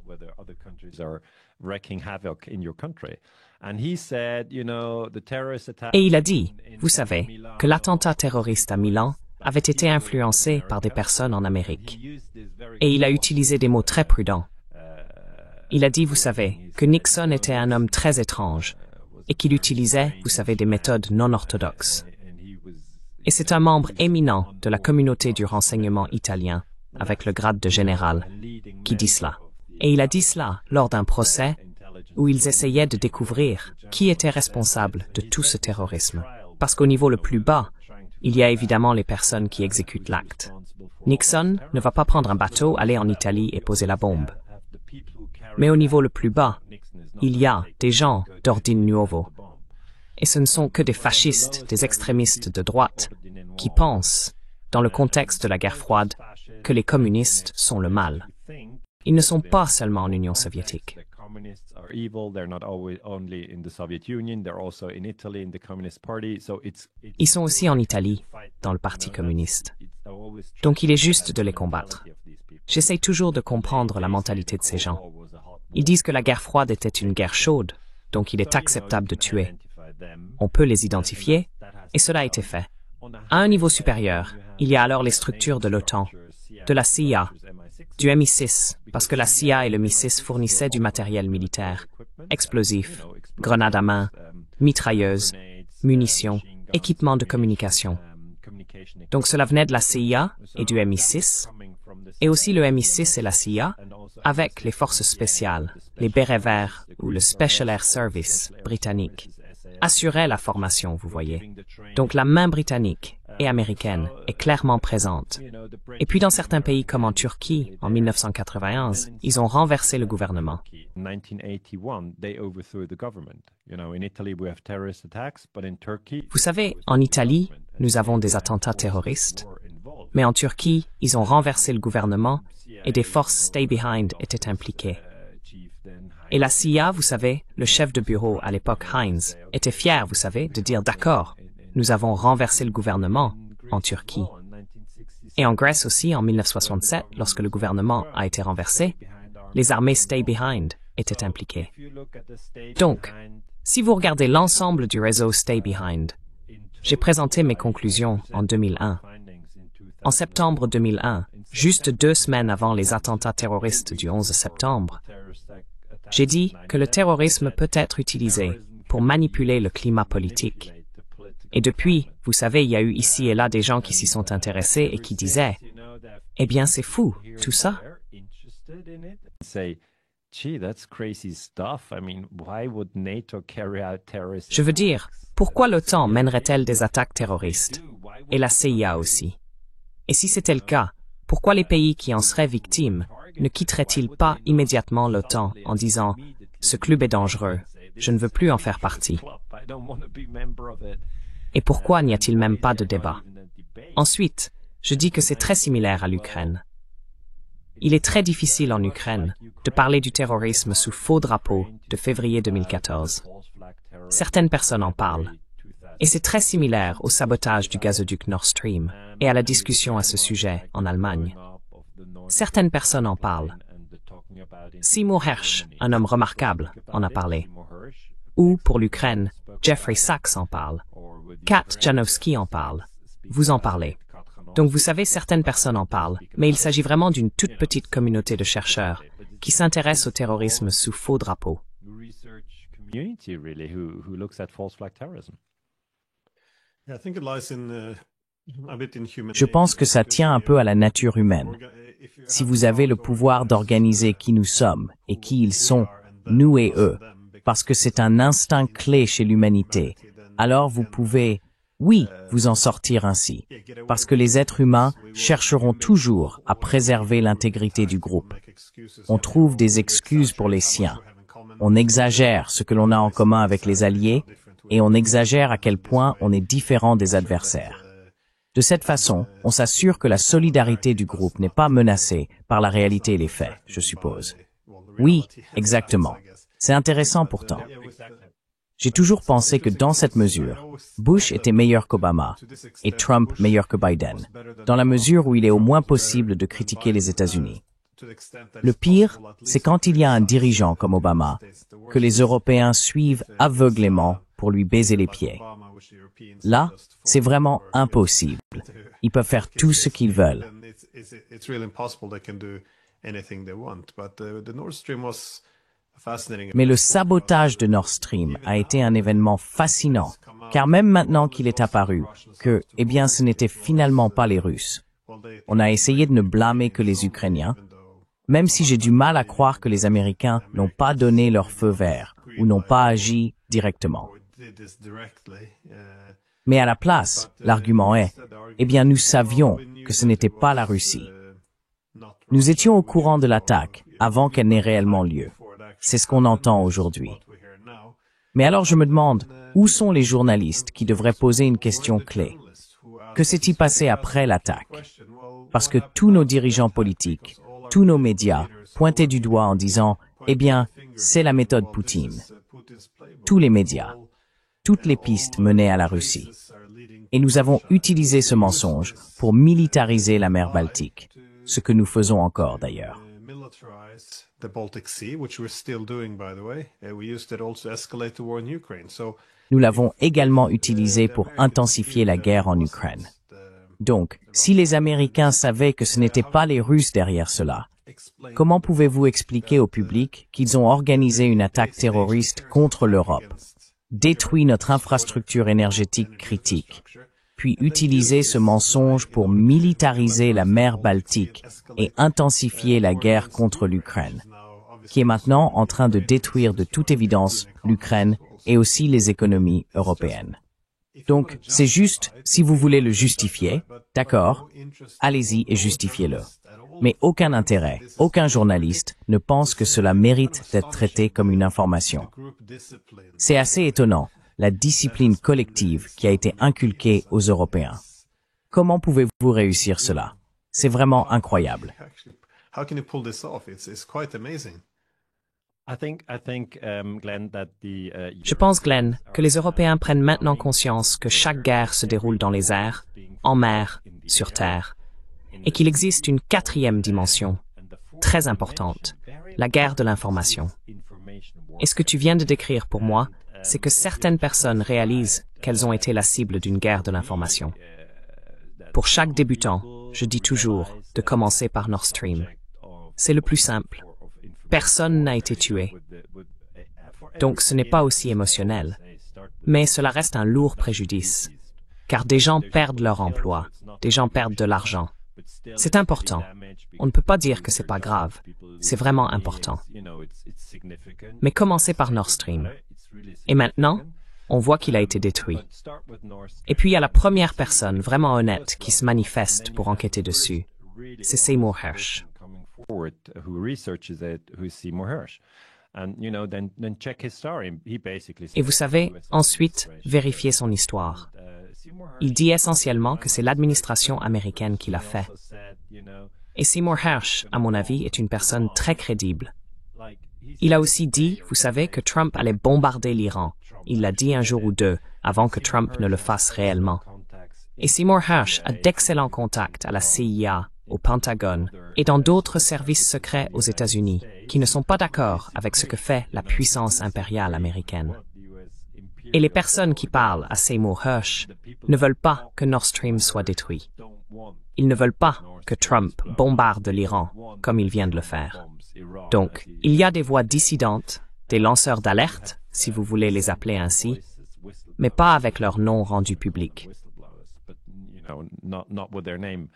Et il a dit, vous savez, que l'attentat terroriste à Milan avait été influencé par des personnes en Amérique. Et il a utilisé des mots très prudents. Il a dit, vous savez, que Nixon était un homme très étrange et qu'il utilisait, vous savez, des méthodes non orthodoxes. Et c'est un membre éminent de la communauté du renseignement italien, avec le grade de général, qui dit cela. Et il a dit cela lors d'un procès où ils essayaient de découvrir qui était responsable de tout ce terrorisme. Parce qu'au niveau le plus bas, il y a évidemment les personnes qui exécutent l'acte. Nixon ne va pas prendre un bateau, aller en Italie et poser la bombe. Mais au niveau le plus bas, il y a des gens d'ordine nuovo. Et ce ne sont que des fascistes, des extrémistes de droite, qui pensent, dans le contexte de la guerre froide, que les communistes sont le mal. Ils ne sont pas seulement en Union soviétique. Ils sont aussi en Italie, dans le Parti communiste. Donc il est juste de les combattre. J'essaie toujours de comprendre la mentalité de ces gens. Ils disent que la guerre froide était une guerre chaude, donc il est acceptable de tuer. On peut les identifier, et cela a été fait. À un niveau supérieur, il y a alors les structures de l'OTAN, de la CIA, du MI6, parce que la CIA et le MI6 fournissaient du matériel militaire, explosifs, grenades à main, mitrailleuses, munitions, équipements de communication. Donc cela venait de la CIA et du MI6, et aussi le MI6 et la CIA, avec les forces spéciales, les bérets verts ou le Special Air Service britannique, assuraient la formation, vous voyez. Donc la main britannique et américaine est clairement présente. Et puis dans certains pays comme en Turquie, en 1991, ils ont renversé le gouvernement. Vous savez, en Italie, nous avons des attentats terroristes, mais en Turquie, ils ont renversé le gouvernement et des forces Stay Behind étaient impliquées. Et la CIA, vous savez, le chef de bureau à l'époque, Heinz, était fier, vous savez, de dire d'accord, nous avons renversé le gouvernement en Turquie. Et en Grèce aussi, en 1967, lorsque le gouvernement a été renversé, les armées Stay Behind étaient impliquées. Donc, si vous regardez l'ensemble du réseau Stay Behind, j'ai présenté mes conclusions en 2001. En septembre 2001, juste 2 semaines avant les attentats terroristes du 11 septembre, j'ai dit que le terrorisme peut être utilisé pour manipuler le climat politique. Et depuis, vous savez, il y a eu ici et là des gens qui s'y sont intéressés et qui disaient « Eh bien, c'est fou, tout ça ». Je veux dire, pourquoi l'OTAN mènerait-elle des attaques terroristes? Et la CIA aussi. Et si c'était le cas, pourquoi les pays qui en seraient victimes ne quitteraient-ils pas immédiatement l'OTAN en disant « Ce club est dangereux, je ne veux plus en faire partie ». Et pourquoi n'y a-t-il même pas de débat? Ensuite, je dis que c'est très similaire à l'Ukraine. Il est très difficile en Ukraine de parler du terrorisme sous faux drapeau de février 2014. Certaines personnes en parlent. Et c'est très similaire au sabotage du gazoduc Nord Stream et à la discussion à ce sujet en Allemagne. Certaines personnes en parlent. Seymour Hersh, un homme remarquable, en a parlé. Ou, pour l'Ukraine, Jeffrey Sachs en parle. Kat Janowski en parle. Vous en parlez. Donc vous savez, certaines personnes en parlent, mais il s'agit vraiment d'une toute petite communauté de chercheurs qui s'intéressent au terrorisme sous faux drapeau. Je pense que ça tient un peu à la nature humaine. Si vous avez le pouvoir d'organiser qui nous sommes et qui ils sont, nous et eux, parce que c'est un instinct clé chez l'humanité, alors vous pouvez, oui, vous en sortir ainsi, parce que les êtres humains chercheront toujours à préserver l'intégrité du groupe. On trouve des excuses pour les siens. On exagère ce que l'on a en commun avec les alliés et on exagère à quel point on est différent des adversaires. De cette façon, on s'assure que la solidarité du groupe n'est pas menacée par la réalité et les faits, je suppose. Oui, exactement. C'est intéressant pourtant. J'ai toujours pensé que dans cette mesure, Bush était meilleur qu'Obama et Trump meilleur que Biden, dans la mesure où il est au moins possible de critiquer les États-Unis. Le pire, c'est quand il y a un dirigeant comme Obama, que les Européens suivent aveuglément pour lui baiser les pieds. Là, c'est vraiment impossible. Ils peuvent faire tout ce qu'ils veulent. Mais le sabotage de Nord Stream a été un événement fascinant, car même maintenant qu'il est apparu que, eh bien, ce n'était finalement pas les Russes. On a essayé de ne blâmer que les Ukrainiens, même si j'ai du mal à croire que les Américains n'ont pas donné leur feu vert ou n'ont pas agi directement. Mais à la place, l'argument est, eh bien, nous savions que ce n'était pas la Russie. Nous étions au courant de l'attaque avant qu'elle n'ait réellement lieu. C'est ce qu'on entend aujourd'hui. Mais alors je me demande, où sont les journalistes qui devraient poser une question clé? Que s'est-il passé après l'attaque? Parce que tous nos dirigeants politiques, tous nos médias pointaient du doigt en disant, eh bien, c'est la méthode Poutine. Tous les médias, toutes les pistes menaient à la Russie. Et nous avons utilisé ce mensonge pour militariser la mer Baltique, ce que nous faisons encore d'ailleurs. Nous l'avons également utilisé pour intensifier la guerre en Ukraine. Donc, si les Américains savaient que ce n'était pas les Russes derrière cela, comment pouvez-vous expliquer au public qu'ils ont organisé une attaque terroriste contre l'Europe, détruit notre infrastructure énergétique critique, puis utilisé ce mensonge pour militariser la mer Baltique et intensifier la guerre contre l'Ukraine, qui est maintenant en train de détruire de toute évidence l'Ukraine et aussi les économies européennes. Donc, c'est juste, si vous voulez le justifier, d'accord, allez-y et justifiez-le. Mais aucun intérêt, aucun journaliste ne pense que cela mérite d'être traité comme une information. C'est assez étonnant, la discipline collective qui a été inculquée aux Européens. Comment pouvez-vous réussir cela? C'est vraiment incroyable. Je pense, Glenn, que les Européens prennent maintenant conscience que chaque guerre se déroule dans les airs, en mer, sur terre, et qu'il existe une quatrième dimension, très importante, la guerre de l'information. Et ce que tu viens de décrire pour moi, c'est que certaines personnes réalisent qu'elles ont été la cible d'une guerre de l'information. Pour chaque débutant, je dis toujours de commencer par Nord Stream. C'est le plus simple. Personne n'a été tué. Donc ce n'est pas aussi émotionnel. Mais cela reste un lourd préjudice. Car des gens perdent leur emploi, des gens perdent de l'argent. C'est important. On ne peut pas dire que c'est pas grave. C'est vraiment important. Mais commencez par Nord Stream. Et maintenant, on voit qu'il a été détruit. Et puis il y a la première personne vraiment honnête qui se manifeste pour enquêter dessus. C'est Seymour Hersh. Et vous savez, ensuite, vérifier son histoire. Il dit essentiellement que c'est l'administration américaine qui l'a fait. Et Seymour Hersh, à mon avis, est une personne très crédible. Il a aussi dit, vous savez, que Trump allait bombarder l'Iran. Il l'a dit un jour ou deux, avant que Trump ne le fasse réellement. Et Seymour Hersh a d'excellents contacts à la CIA, au Pentagone et dans d'autres services secrets aux États-Unis qui ne sont pas d'accord avec ce que fait la puissance impériale américaine. Et les personnes qui parlent à Seymour Hersh ne veulent pas que Nord Stream soit détruit. Ils ne veulent pas que Trump bombarde l'Iran comme il vient de le faire. Donc, il y a des voix dissidentes, des lanceurs d'alerte, si vous voulez les appeler ainsi, mais pas avec leur nom rendu public. not with their name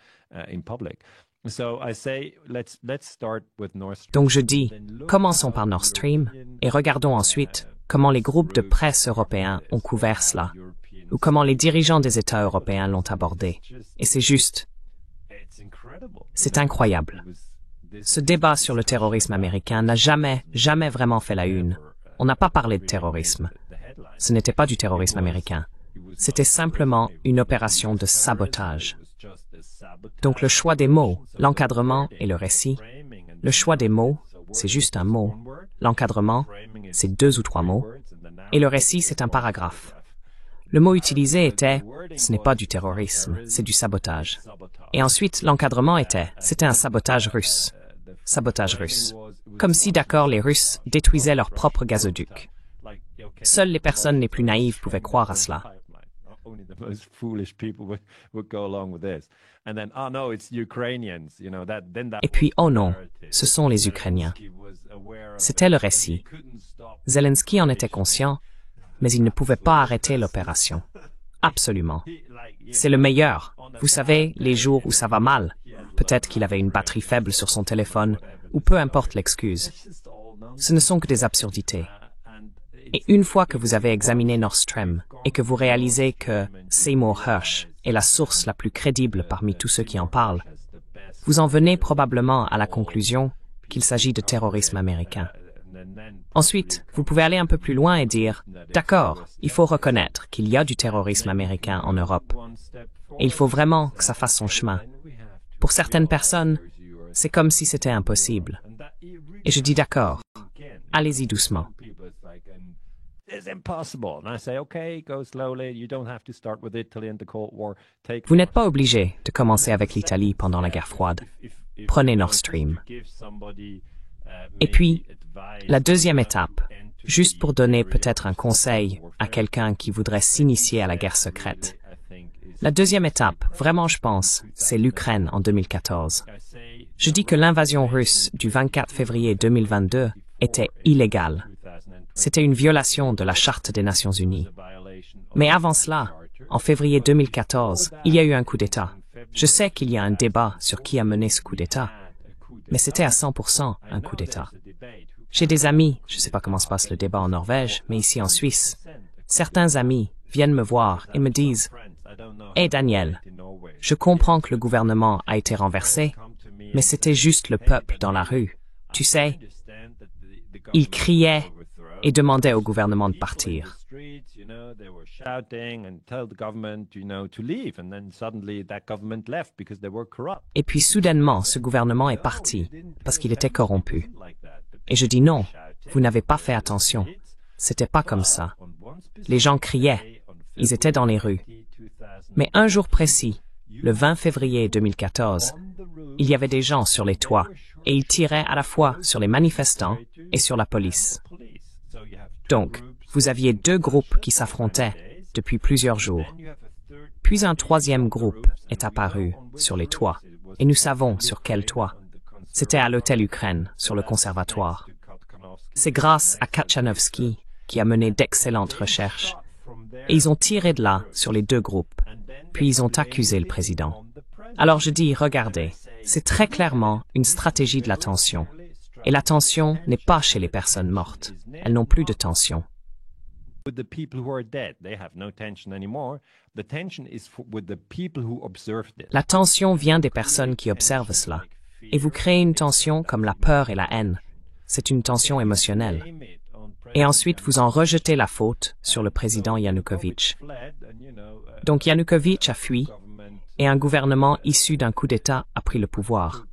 in public. So I say, let's start with Nord Stream. Donc je dis, commençons par Nord Stream et regardons ensuite comment les groupes de presse européens ont couvert cela, ou comment les dirigeants des États européens l'ont abordé. Et c'est juste. C'est incroyable. Ce débat sur le terrorisme américain n'a jamais vraiment fait la une. On n'a pas parlé de terrorisme. Ce n'était pas du terrorisme américain. C'était simplement une opération de sabotage. Donc le choix des mots, l'encadrement et le récit. Le choix des mots, c'est juste un mot. L'encadrement, c'est 2 ou 3 mots. Et le récit, c'est un paragraphe. Le mot utilisé était « ce n'est pas du terrorisme, c'est du sabotage ». Et ensuite, l'encadrement était « c'était un sabotage russe ». Sabotage russe. Comme si, d'accord, les Russes détruisaient leur propre gazoduc. Seules les personnes les plus naïves pouvaient croire à cela. Et puis, oh non, ce sont les Ukrainiens. C'était le récit. Zelensky en était conscient, mais il ne pouvait pas arrêter l'opération. Absolument. C'est le meilleur. Vous savez, les jours où ça va mal. Peut-être qu'il avait une batterie faible sur son téléphone, ou peu importe l'excuse. Ce ne sont que des absurdités. Et une fois que vous avez examiné Nord Stream et que vous réalisez que Seymour Hersh est la source la plus crédible parmi tous ceux qui en parlent, vous en venez probablement à la conclusion qu'il s'agit de terrorisme américain. Ensuite, vous pouvez aller un peu plus loin et dire « D'accord, il faut reconnaître qu'il y a du terrorisme américain en Europe. Et il faut vraiment que ça fasse son chemin. Pour certaines personnes, c'est comme si c'était impossible. Et je dis d'accord, allez-y doucement. Vous n'êtes pas obligé de commencer avec l'Italie pendant la guerre froide. Prenez Nord Stream. Et puis, la deuxième étape, juste pour donner peut-être un conseil à quelqu'un qui voudrait s'initier à la guerre secrète. La deuxième étape, vraiment je pense, c'est l'Ukraine en 2014. Je dis que l'invasion russe du 24 février 2022 était illégale. C'était une violation de la Charte des Nations Unies. Mais avant cela, en février 2014, il y a eu un coup d'État. Je sais qu'il y a un débat sur qui a mené ce coup d'État, mais c'était à 100% un coup d'État. J'ai des amis, je ne sais pas comment se passe le débat en Norvège, mais ici en Suisse, certains amis viennent me voir et me disent « Hey Daniel, je comprends que le gouvernement a été renversé, mais c'était juste le peuple dans la rue. Tu sais, ils criaient et demandaient au gouvernement de partir. » Et puis soudainement, ce gouvernement est parti parce qu'il était corrompu. Et je dis non, vous n'avez pas fait attention. C'était pas comme ça. Les gens criaient, ils étaient dans les rues. Mais un jour précis, le 20 février 2014, il y avait des gens sur les toits et ils tiraient à la fois sur les manifestants et sur la police. Donc, vous aviez 2 groupes qui s'affrontaient depuis plusieurs jours. Puis un troisième groupe est apparu sur les toits, et nous savons sur quel toit. C'était à l'hôtel Ukraine, sur le conservatoire. C'est grâce à Kachanovski qui a mené d'excellentes recherches. Et ils ont tiré de là sur les 2 groupes, puis ils ont accusé le président. Alors je dis, regardez, c'est très clairement une stratégie de la tension. Et la tension n'est pas chez les personnes mortes. Elles n'ont plus de tension. La tension vient des personnes qui observent cela. Et vous créez une tension comme la peur et la haine. C'est une tension émotionnelle. Et ensuite, vous en rejetez la faute sur le président Yanukovych. Donc Yanukovych a fui, et un gouvernement issu d'un coup d'État a pris le pouvoir.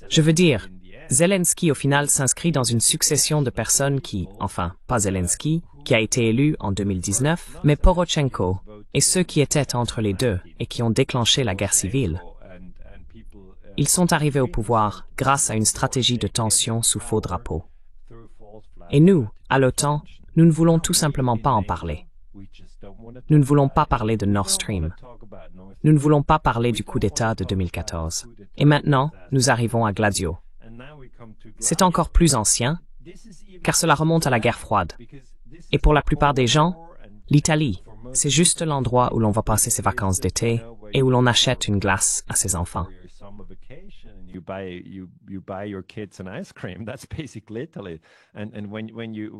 Je veux dire, Zelensky au final s'inscrit dans une succession de personnes qui, enfin, pas Zelensky, qui a été élu en 2019, mais Porochenko, et ceux qui étaient entre les deux et qui ont déclenché la guerre civile. Ils sont arrivés au pouvoir grâce à une stratégie de tension sous faux drapeau. Et nous, à l'OTAN, nous ne voulons tout simplement pas en parler. Nous ne voulons pas parler de Nord Stream. Nous ne voulons pas parler du coup d'État de 2014. Et maintenant, nous arrivons à Gladio. C'est encore plus ancien, car cela remonte à la guerre froide. Et pour la plupart des gens, l'Italie, c'est juste l'endroit où l'on va passer ses vacances d'été et où l'on achète une glace à ses enfants.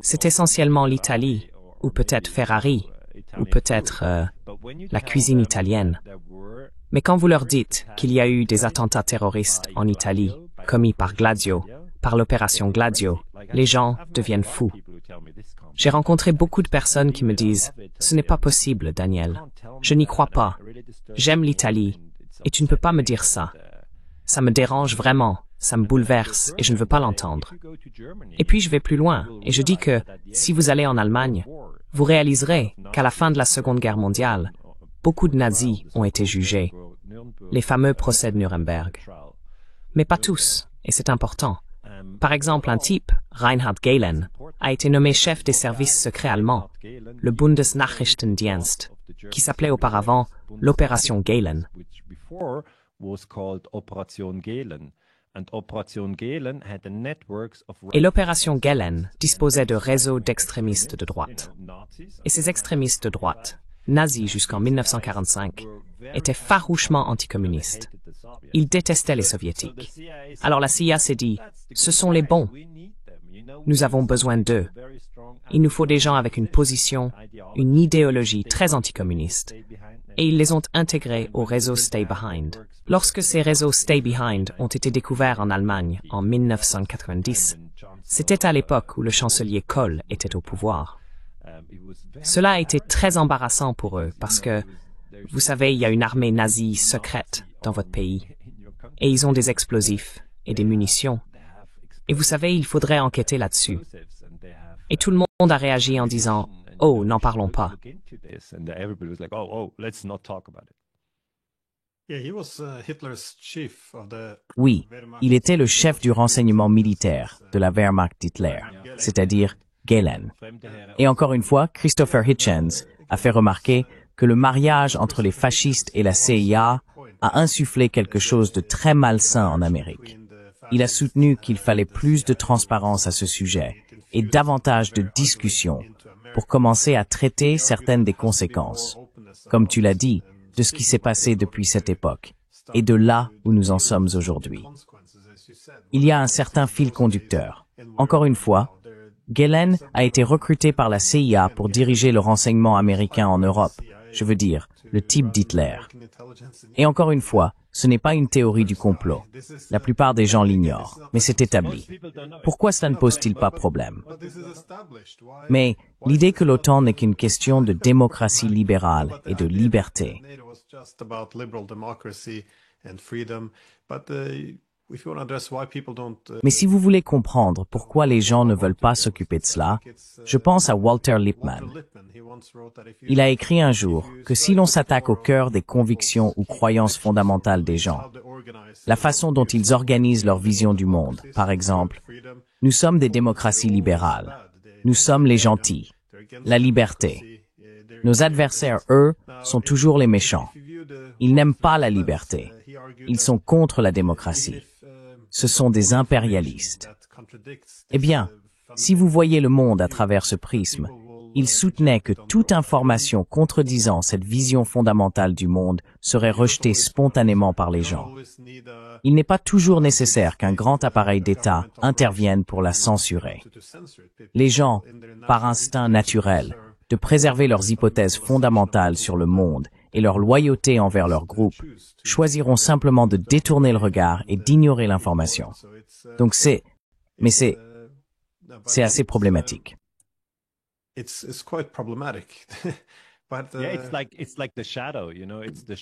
C'est essentiellement l'Italie, ou peut-être Ferrari, ou peut-être la cuisine italienne. Mais quand vous leur dites qu'il y a eu des attentats terroristes en Italie, commis par Gladio, par l'opération Gladio, les gens deviennent fous. J'ai rencontré beaucoup de personnes qui me disent « Ce n'est pas possible, Daniel. Je n'y crois pas. J'aime l'Italie. Et tu ne peux pas me dire ça. Ça me dérange vraiment. Ça me bouleverse et je ne veux pas l'entendre. » Et puis je vais plus loin et je dis que si vous allez en Allemagne, vous réaliserez qu'à la fin de la Seconde Guerre mondiale, beaucoup de nazis ont été jugés. Les fameux procès de Nuremberg. Mais pas tous, et c'est important. Par exemple, un type, Reinhard Gehlen, a été nommé chef des services secrets allemands, le Bundesnachrichtendienst, qui s'appelait auparavant l'Opération Gehlen. Et l'opération Gehlen disposait de réseaux d'extrémistes de droite. Et ces extrémistes de droite, nazis jusqu'en 1945, étaient farouchement anticommunistes. Ils détestaient les soviétiques. Alors la CIA s'est dit, ce sont les bons. Nous avons besoin d'eux. Il nous faut des gens avec une position, une idéologie très anticommuniste. Et ils les ont intégrés au réseau Stay Behind. Lorsque ces réseaux Stay Behind ont été découverts en Allemagne en 1990, c'était à l'époque où le chancelier Kohl était au pouvoir. Cela a été très embarrassant pour eux parce que, vous savez, il y a une armée nazie secrète dans votre pays. Et ils ont des explosifs et des munitions. Et vous savez, il faudrait enquêter là-dessus. Et tout le monde a réagi en disant « Oh, n'en parlons pas ». Oui, il était le chef du renseignement militaire de la Wehrmacht d'Hitler, c'est-à-dire Gehlen. Et encore une fois, Christopher Hitchens a fait remarquer que le mariage entre les fascistes et la CIA a insufflé quelque chose de très malsain en Amérique. Il a soutenu qu'il fallait plus de transparence à ce sujet et davantage de discussion pour commencer à traiter certaines des conséquences, comme tu l'as dit, de ce qui s'est passé depuis cette époque et de là où nous en sommes aujourd'hui. Il y a un certain fil conducteur. Encore une fois, Gehlen a été recruté par la CIA pour diriger le renseignement américain en Europe, je veux dire, le type d'Hitler. Et encore une fois, ce n'est pas une théorie du complot. La plupart des gens l'ignorent, mais c'est établi. Pourquoi cela ne pose-t-il pas problème? Mais l'idée que l'OTAN n'est qu'une question de démocratie libérale et de liberté. Mais si vous voulez comprendre pourquoi les gens ne veulent pas s'occuper de cela, je pense à Walter Lippmann. Il a écrit un jour que si l'on s'attaque au cœur des convictions ou croyances fondamentales des gens, la façon dont ils organisent leur vision du monde, par exemple, nous sommes des démocraties libérales, nous sommes les gentils, la liberté. Nos adversaires, eux, sont toujours les méchants. Ils n'aiment pas la liberté. Ils sont contre la démocratie. Ce sont des impérialistes. Eh bien, si vous voyez le monde à travers ce prisme, il soutenait que toute information contredisant cette vision fondamentale du monde serait rejetée spontanément par les gens. Il n'est pas toujours nécessaire qu'un grand appareil d'État intervienne pour la censurer. Les gens, par instinct naturel, de préserver leurs hypothèses fondamentales sur le monde et leur loyauté envers leur groupe, choisiront simplement de détourner le regard et d'ignorer l'information. Donc c'est assez problématique.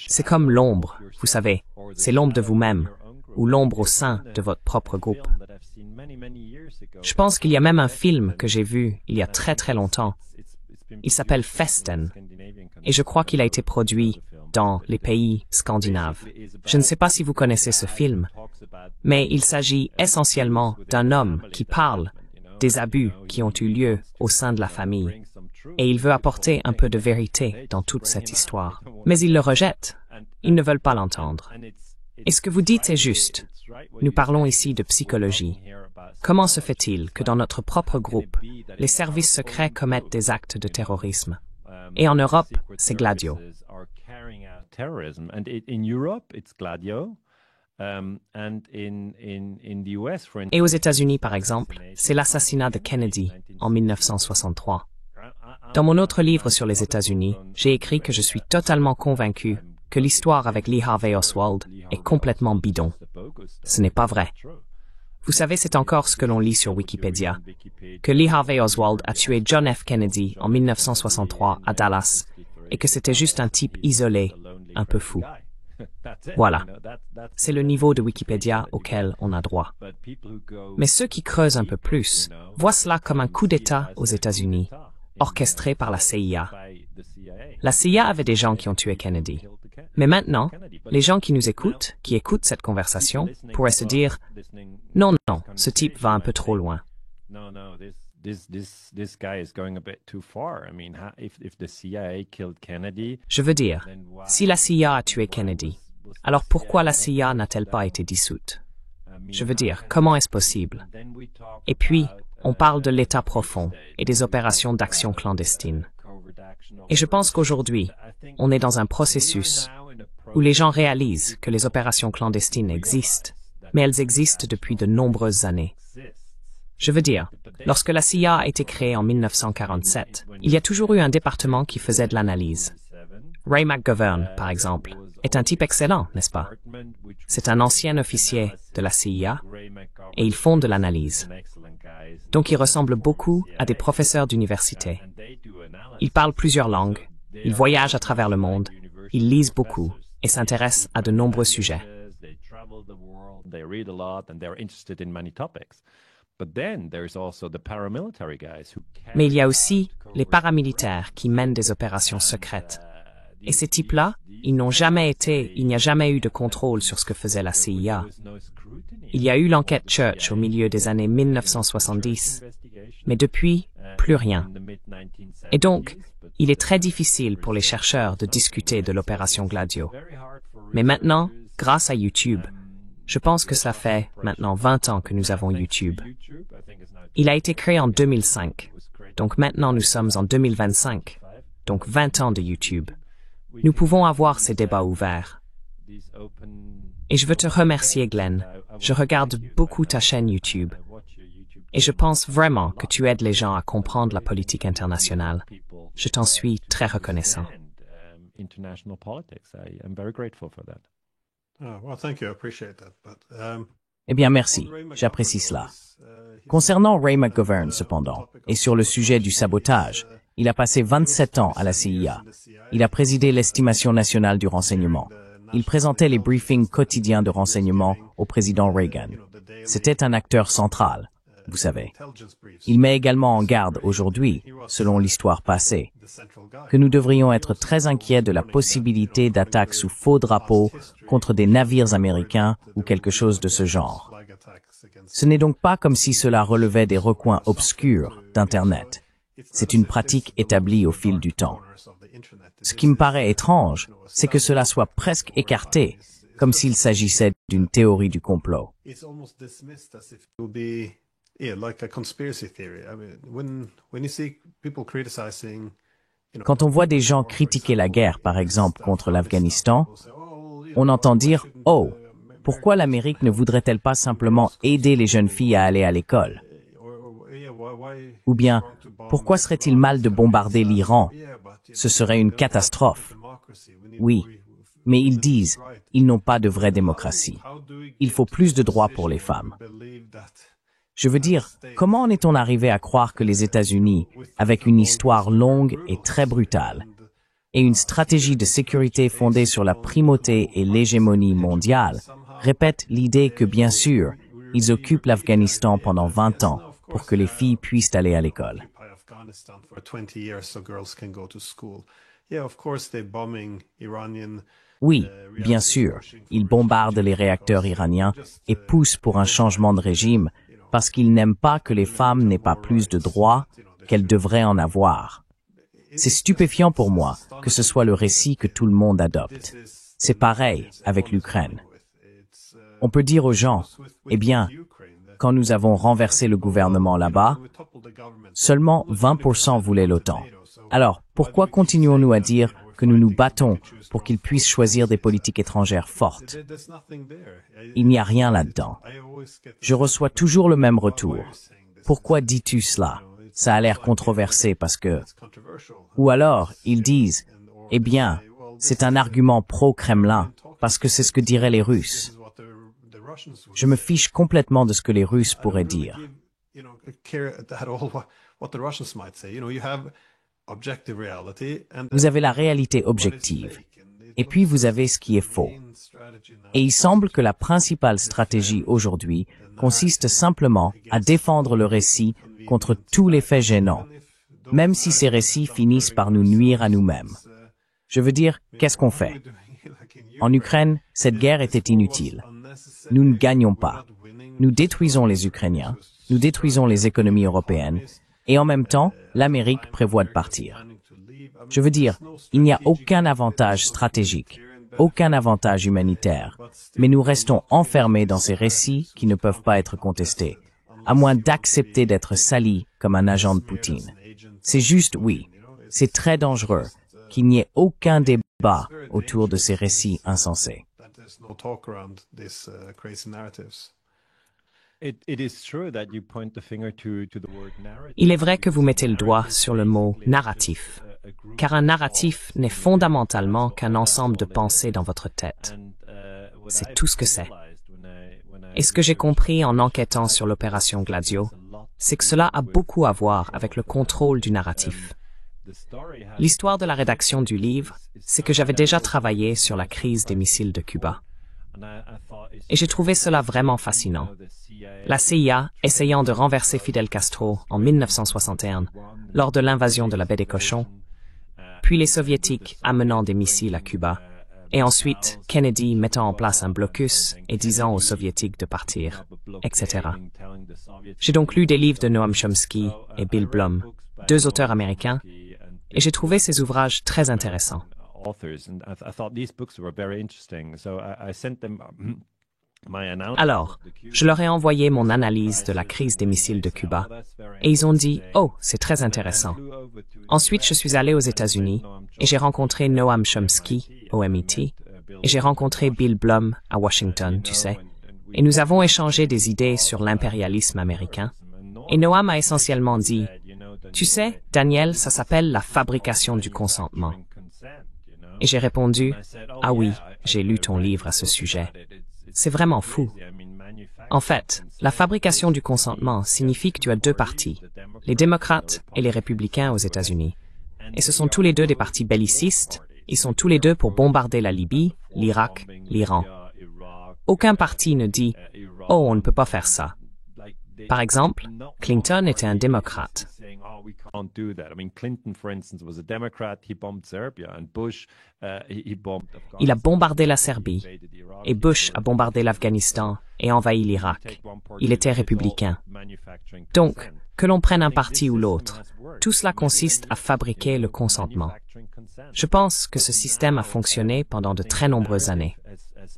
C'est comme l'ombre, vous savez, c'est l'ombre de vous-même, ou l'ombre au sein de votre propre groupe. Je pense qu'il y a même un film que j'ai vu il y a très très longtemps. Il s'appelle Festen, et je crois qu'il a été produit dans les pays scandinaves. Je ne sais pas si vous connaissez ce film, mais il s'agit essentiellement d'un homme qui parle des abus qui ont eu lieu au sein de la famille, et il veut apporter un peu de vérité dans toute cette histoire. Mais ils le rejettent, ils ne veulent pas l'entendre. Et ce que vous dites est juste. Nous parlons ici de psychologie. Comment se fait-il que dans notre propre groupe, les services secrets commettent des actes de terrorisme? Et en Europe, c'est Gladio. Terrorism. And in Europe, it's Gladio. And in the US, for instance, Et aux États-Unis, par exemple, c'est l'assassinat de Kennedy en 1963. Dans mon autre livre sur les États-Unis, j'ai écrit que je suis totalement convaincu que l'histoire avec Lee Harvey Oswald est complètement bidon. Ce n'est pas vrai. Vous savez, c'est encore ce que l'on lit sur Wikipédia, que Lee Harvey Oswald a tué John F. Kennedy en 1963 à Dallas et que c'était juste un type isolé, un peu fou. Voilà. C'est le niveau de Wikipédia auquel on a droit. Mais ceux qui creusent un peu plus voient cela comme un coup d'État aux États-Unis, orchestré par la CIA. La CIA avait des gens qui ont tué Kennedy. Mais maintenant, les gens qui nous écoutent, qui écoutent cette conversation, pourraient se dire « Non, non, ce type va un peu trop loin. » Je veux dire, si la CIA a tué Kennedy, alors pourquoi la CIA n'a-t-elle pas été dissoute? Je veux dire, comment est-ce possible? Et puis, on parle de l'État profond et des opérations d'action clandestine. Et je pense qu'aujourd'hui, on est dans un processus où les gens réalisent que les opérations clandestines existent, mais elles existent depuis de nombreuses années. Je veux dire, lorsque la CIA a été créée en 1947, il y a toujours eu un département qui faisait de l'analyse. Ray McGovern, par exemple, est un type excellent, n'est-ce pas? C'est un ancien officier de la CIA et ils font de l'analyse. Donc ils ressemblent beaucoup à des professeurs d'université. Ils parlent plusieurs langues, ils voyagent à travers le monde, ils lisent beaucoup et s'intéressent à de nombreux sujets. Mais il y a aussi les paramilitaires qui mènent des opérations secrètes. Et ces types-là, il n'y a jamais eu de contrôle sur ce que faisait la CIA. Il y a eu l'enquête Church au milieu des années 1970, mais depuis, plus rien. Et donc, il est très difficile pour les chercheurs de discuter de l'opération Gladio. Mais maintenant, grâce à YouTube, je pense que ça fait maintenant 20 ans que nous avons YouTube. Il a été créé en 2005, donc maintenant nous sommes en 2025, donc 20 ans de YouTube. Nous pouvons avoir ces débats ouverts. Et je veux te remercier, Glenn. Je regarde beaucoup ta chaîne YouTube. Et je pense vraiment que tu aides les gens à comprendre la politique internationale. Je t'en suis très reconnaissant. Eh bien, merci. J'apprécie cela. Concernant Ray McGovern, cependant, et sur le sujet du sabotage, il a passé 27 ans à la CIA. Il a présidé l'estimation nationale du renseignement. Il présentait les briefings quotidiens de renseignement au président Reagan. C'était un acteur central, vous savez. Il met également en garde aujourd'hui, selon l'histoire passée, que nous devrions être très inquiets de la possibilité d'attaques sous faux drapeaux contre des navires américains ou quelque chose de ce genre. Ce n'est donc pas comme si cela relevait des recoins obscurs d'Internet. C'est une pratique établie au fil du temps. Ce qui me paraît étrange, c'est que cela soit presque écarté, comme s'il s'agissait d'une théorie du complot. Quand on voit des gens critiquer la guerre, par exemple, contre l'Afghanistan, on entend dire « Oh, pourquoi l'Amérique ne voudrait-elle pas simplement aider les jeunes filles à aller à l'école ?» Ou bien « Pourquoi serait-il mal de bombarder l'Iran? Ce serait une catastrophe. » Oui, mais ils disent « Ils n'ont pas de vraie démocratie. Il faut plus de droits pour les femmes. » Je veux dire, comment en est-on arrivé à croire que les États-Unis, avec une histoire longue et très brutale, et une stratégie de sécurité fondée sur la primauté et l'hégémonie mondiale, répètent l'idée que, bien sûr, ils occupent l'Afghanistan pendant 20 ans pour que les filles puissent aller à l'école. Oui, bien sûr, ils bombardent les réacteurs iraniens et poussent pour un changement de régime parce qu'ils n'aiment pas que les femmes n'aient pas plus de droits qu'elles devraient en avoir. C'est stupéfiant pour moi que ce soit le récit que tout le monde adopte. C'est pareil avec l'Ukraine. On peut dire aux gens, eh bien, quand nous avons renversé le gouvernement là-bas, seulement 20% voulaient l'OTAN. Alors, Pourquoi continuons-nous à dire que nous nous battons pour qu'ils puissent choisir des politiques étrangères fortes? Il n'y a rien là-dedans. Je reçois toujours le même retour. Pourquoi dis-tu cela? Ça a l'air controversé parce que... Ou alors, ils disent, eh bien, c'est un argument pro-Kremlin, parce que c'est ce que diraient les Russes. Je me fiche complètement de ce que les Russes pourraient dire. Vous avez la réalité objective, et puis vous avez ce qui est faux. Et il semble que la principale stratégie aujourd'hui consiste simplement à défendre le récit contre tous les faits gênants, même si ces récits finissent par nous nuire à nous-mêmes. Je veux dire, qu'est-ce qu'on fait? En Ukraine, cette guerre était inutile. Nous ne gagnons pas. Nous détruisons les Ukrainiens, nous détruisons les économies européennes, et en même temps, l'Amérique prévoit de partir. Je veux dire, il n'y a aucun avantage stratégique, aucun avantage humanitaire, mais nous restons enfermés dans ces récits qui ne peuvent pas être contestés, à moins d'accepter d'être salis comme un agent de Poutine. C'est juste, oui, c'est très dangereux qu'il n'y ait aucun débat autour de ces récits insensés. Il est vrai que vous mettez le doigt sur le mot « narratif », car un narratif n'est fondamentalement qu'un ensemble de pensées dans votre tête. C'est tout ce que c'est. Et ce que j'ai compris en enquêtant sur l'opération Gladio, c'est que cela a beaucoup à voir avec le contrôle du narratif. L'histoire de la rédaction du livre, c'est que j'avais déjà travaillé sur la crise des missiles de Cuba. Et j'ai trouvé cela vraiment fascinant. La CIA, essayant de renverser Fidel Castro en 1961, lors de l'invasion de la baie des Cochons, puis les Soviétiques amenant des missiles à Cuba, et ensuite Kennedy mettant en place un blocus et disant aux Soviétiques de partir, etc. J'ai donc lu des livres de Noam Chomsky et Bill Blum, deux auteurs américains, et j'ai trouvé ces ouvrages très intéressants. Alors, je leur ai envoyé mon analyse de la crise des missiles de Cuba, et ils ont dit « Oh, c'est très intéressant ». Ensuite, je suis allé aux États-Unis, et j'ai rencontré Noam Chomsky au MIT, et j'ai rencontré Bill Blum à Washington, tu sais, et nous avons échangé des idées sur l'impérialisme américain, et Noam a essentiellement dit « Tu sais, Daniel, ça s'appelle la fabrication du consentement ». Et j'ai répondu « Ah oui, j'ai lu ton livre à ce sujet. C'est vraiment fou. En fait, la fabrication du consentement signifie que tu as deux partis, les démocrates et les républicains aux États-Unis. Et ce sont tous les deux des partis bellicistes, ils sont tous les deux pour bombarder la Libye, l'Irak, l'Iran. Aucun parti ne dit « Oh, on ne peut pas faire ça ». Par exemple, Clinton était un démocrate. Il a bombardé la Serbie, et Bush a bombardé l'Afghanistan et envahi l'Irak. Il était républicain. Donc, que l'on prenne un parti ou l'autre, tout cela consiste à fabriquer le consentement. Je pense que ce système a fonctionné pendant de très nombreuses années.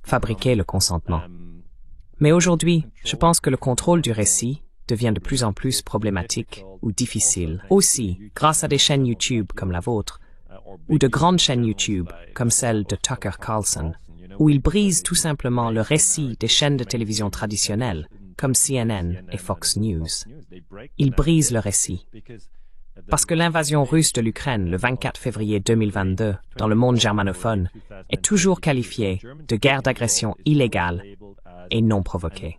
Fabriquer le consentement. Mais aujourd'hui, je pense que le contrôle du récit devient de plus en plus problématique ou difficile. Aussi, grâce à des chaînes YouTube comme la vôtre, ou de grandes chaînes YouTube comme celle de Tucker Carlson, où ils brisent tout simplement le récit des chaînes de télévision traditionnelles comme CNN et Fox News. Ils brisent le récit. Parce que l'invasion russe de l'Ukraine le 24 février 2022 dans le monde germanophone est toujours qualifiée de guerre d'agression illégale et non provoquée.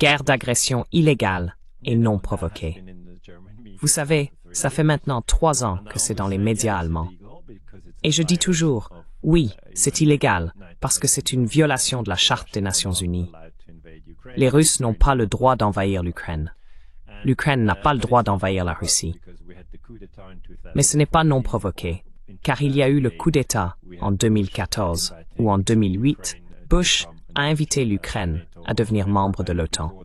Guerre d'agression illégale et non provoquée. Vous savez, ça fait maintenant 3 ans que c'est dans les médias allemands. Et je dis toujours, oui, c'est illégal, parce que c'est une violation de la Charte des Nations Unies. Les Russes n'ont pas le droit d'envahir l'Ukraine. L'Ukraine n'a pas le droit d'envahir la Russie. Mais ce n'est pas non provoqué, car il y a eu le coup d'État en 2014, où en 2008, Bush a invité l'Ukraine à devenir membre de l'OTAN.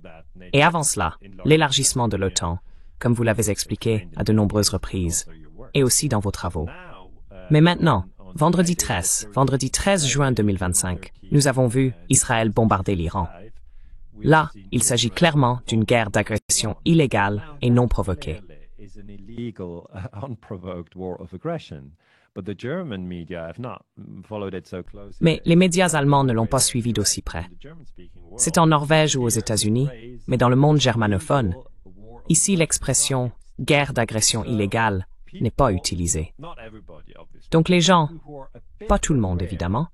Et avant cela, l'élargissement de l'OTAN, comme vous l'avez expliqué à de nombreuses reprises, et aussi dans vos travaux. Mais maintenant, vendredi 13 juin 2025, nous avons vu Israël bombarder l'Iran. Là, il s'agit clairement d'une guerre d'agression illégale et non provoquée. Mais les médias allemands ne l'ont pas suivi d'aussi près. C'est en Norvège ou aux États-Unis, mais dans le monde germanophone, ici l'expression « guerre d'agression illégale » n'est pas utilisée. Donc les gens, pas tout le monde évidemment,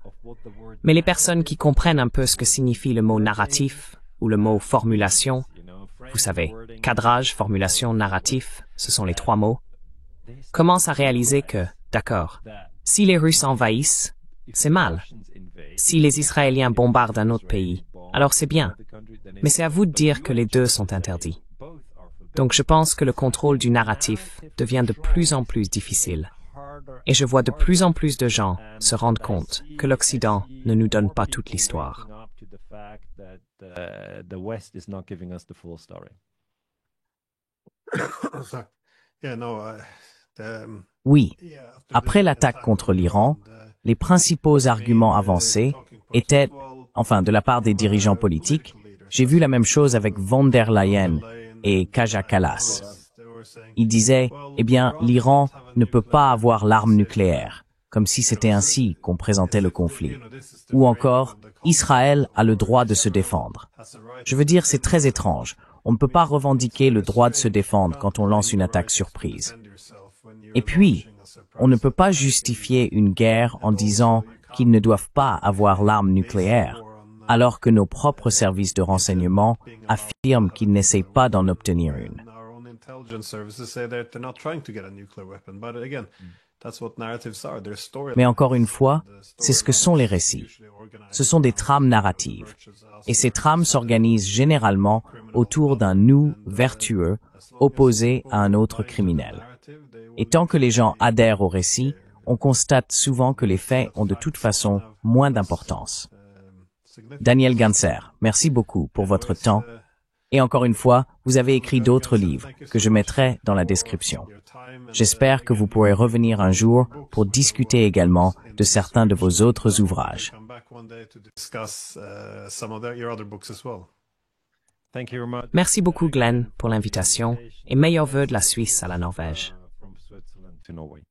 mais les personnes qui comprennent un peu ce que signifie le mot narratif ou le mot formulation, vous savez, cadrage, formulation, narratif, ce sont les trois mots, commencent à réaliser que, d'accord, si les Russes envahissent, c'est mal. Si les Israéliens bombardent un autre pays, alors c'est bien. Mais c'est à vous de dire que les deux sont interdits. Donc je pense que le contrôle du narratif devient de plus en plus difficile. Et je vois de plus en plus de gens se rendre compte que l'Occident ne nous donne pas toute l'histoire. Oui, après l'attaque contre l'Iran, les principaux arguments avancés étaient, enfin de la part des dirigeants politiques, j'ai vu la même chose avec von der Leyen et Kaja Kallas. Ils disaient, eh bien, l'Iran ne peut pas avoir l'arme nucléaire, comme si c'était ainsi qu'on présentait le conflit. Ou encore, Israël a le droit de se défendre. Je veux dire, c'est très étrange. On ne peut pas revendiquer le droit de se défendre quand on lance une attaque surprise. Et puis, on ne peut pas justifier une guerre en disant qu'ils ne doivent pas avoir l'arme nucléaire, alors que nos propres services de renseignement affirment qu'ils n'essayent pas d'en obtenir une. Mais encore une fois, c'est ce que sont les récits. Ce sont des trames narratives. Et ces trames s'organisent généralement autour d'un nous vertueux opposé à un autre criminel. Et tant que les gens adhèrent au récit, on constate souvent que les faits ont de toute façon moins d'importance. Daniel Ganser, merci beaucoup pour votre temps. Et encore une fois, vous avez écrit d'autres livres que je mettrai dans la description. J'espère que vous pourrez revenir un jour pour discuter également de certains de vos autres ouvrages. Merci beaucoup Glenn pour l'invitation et meilleurs vœux de la Suisse à la Norvège. To Norway.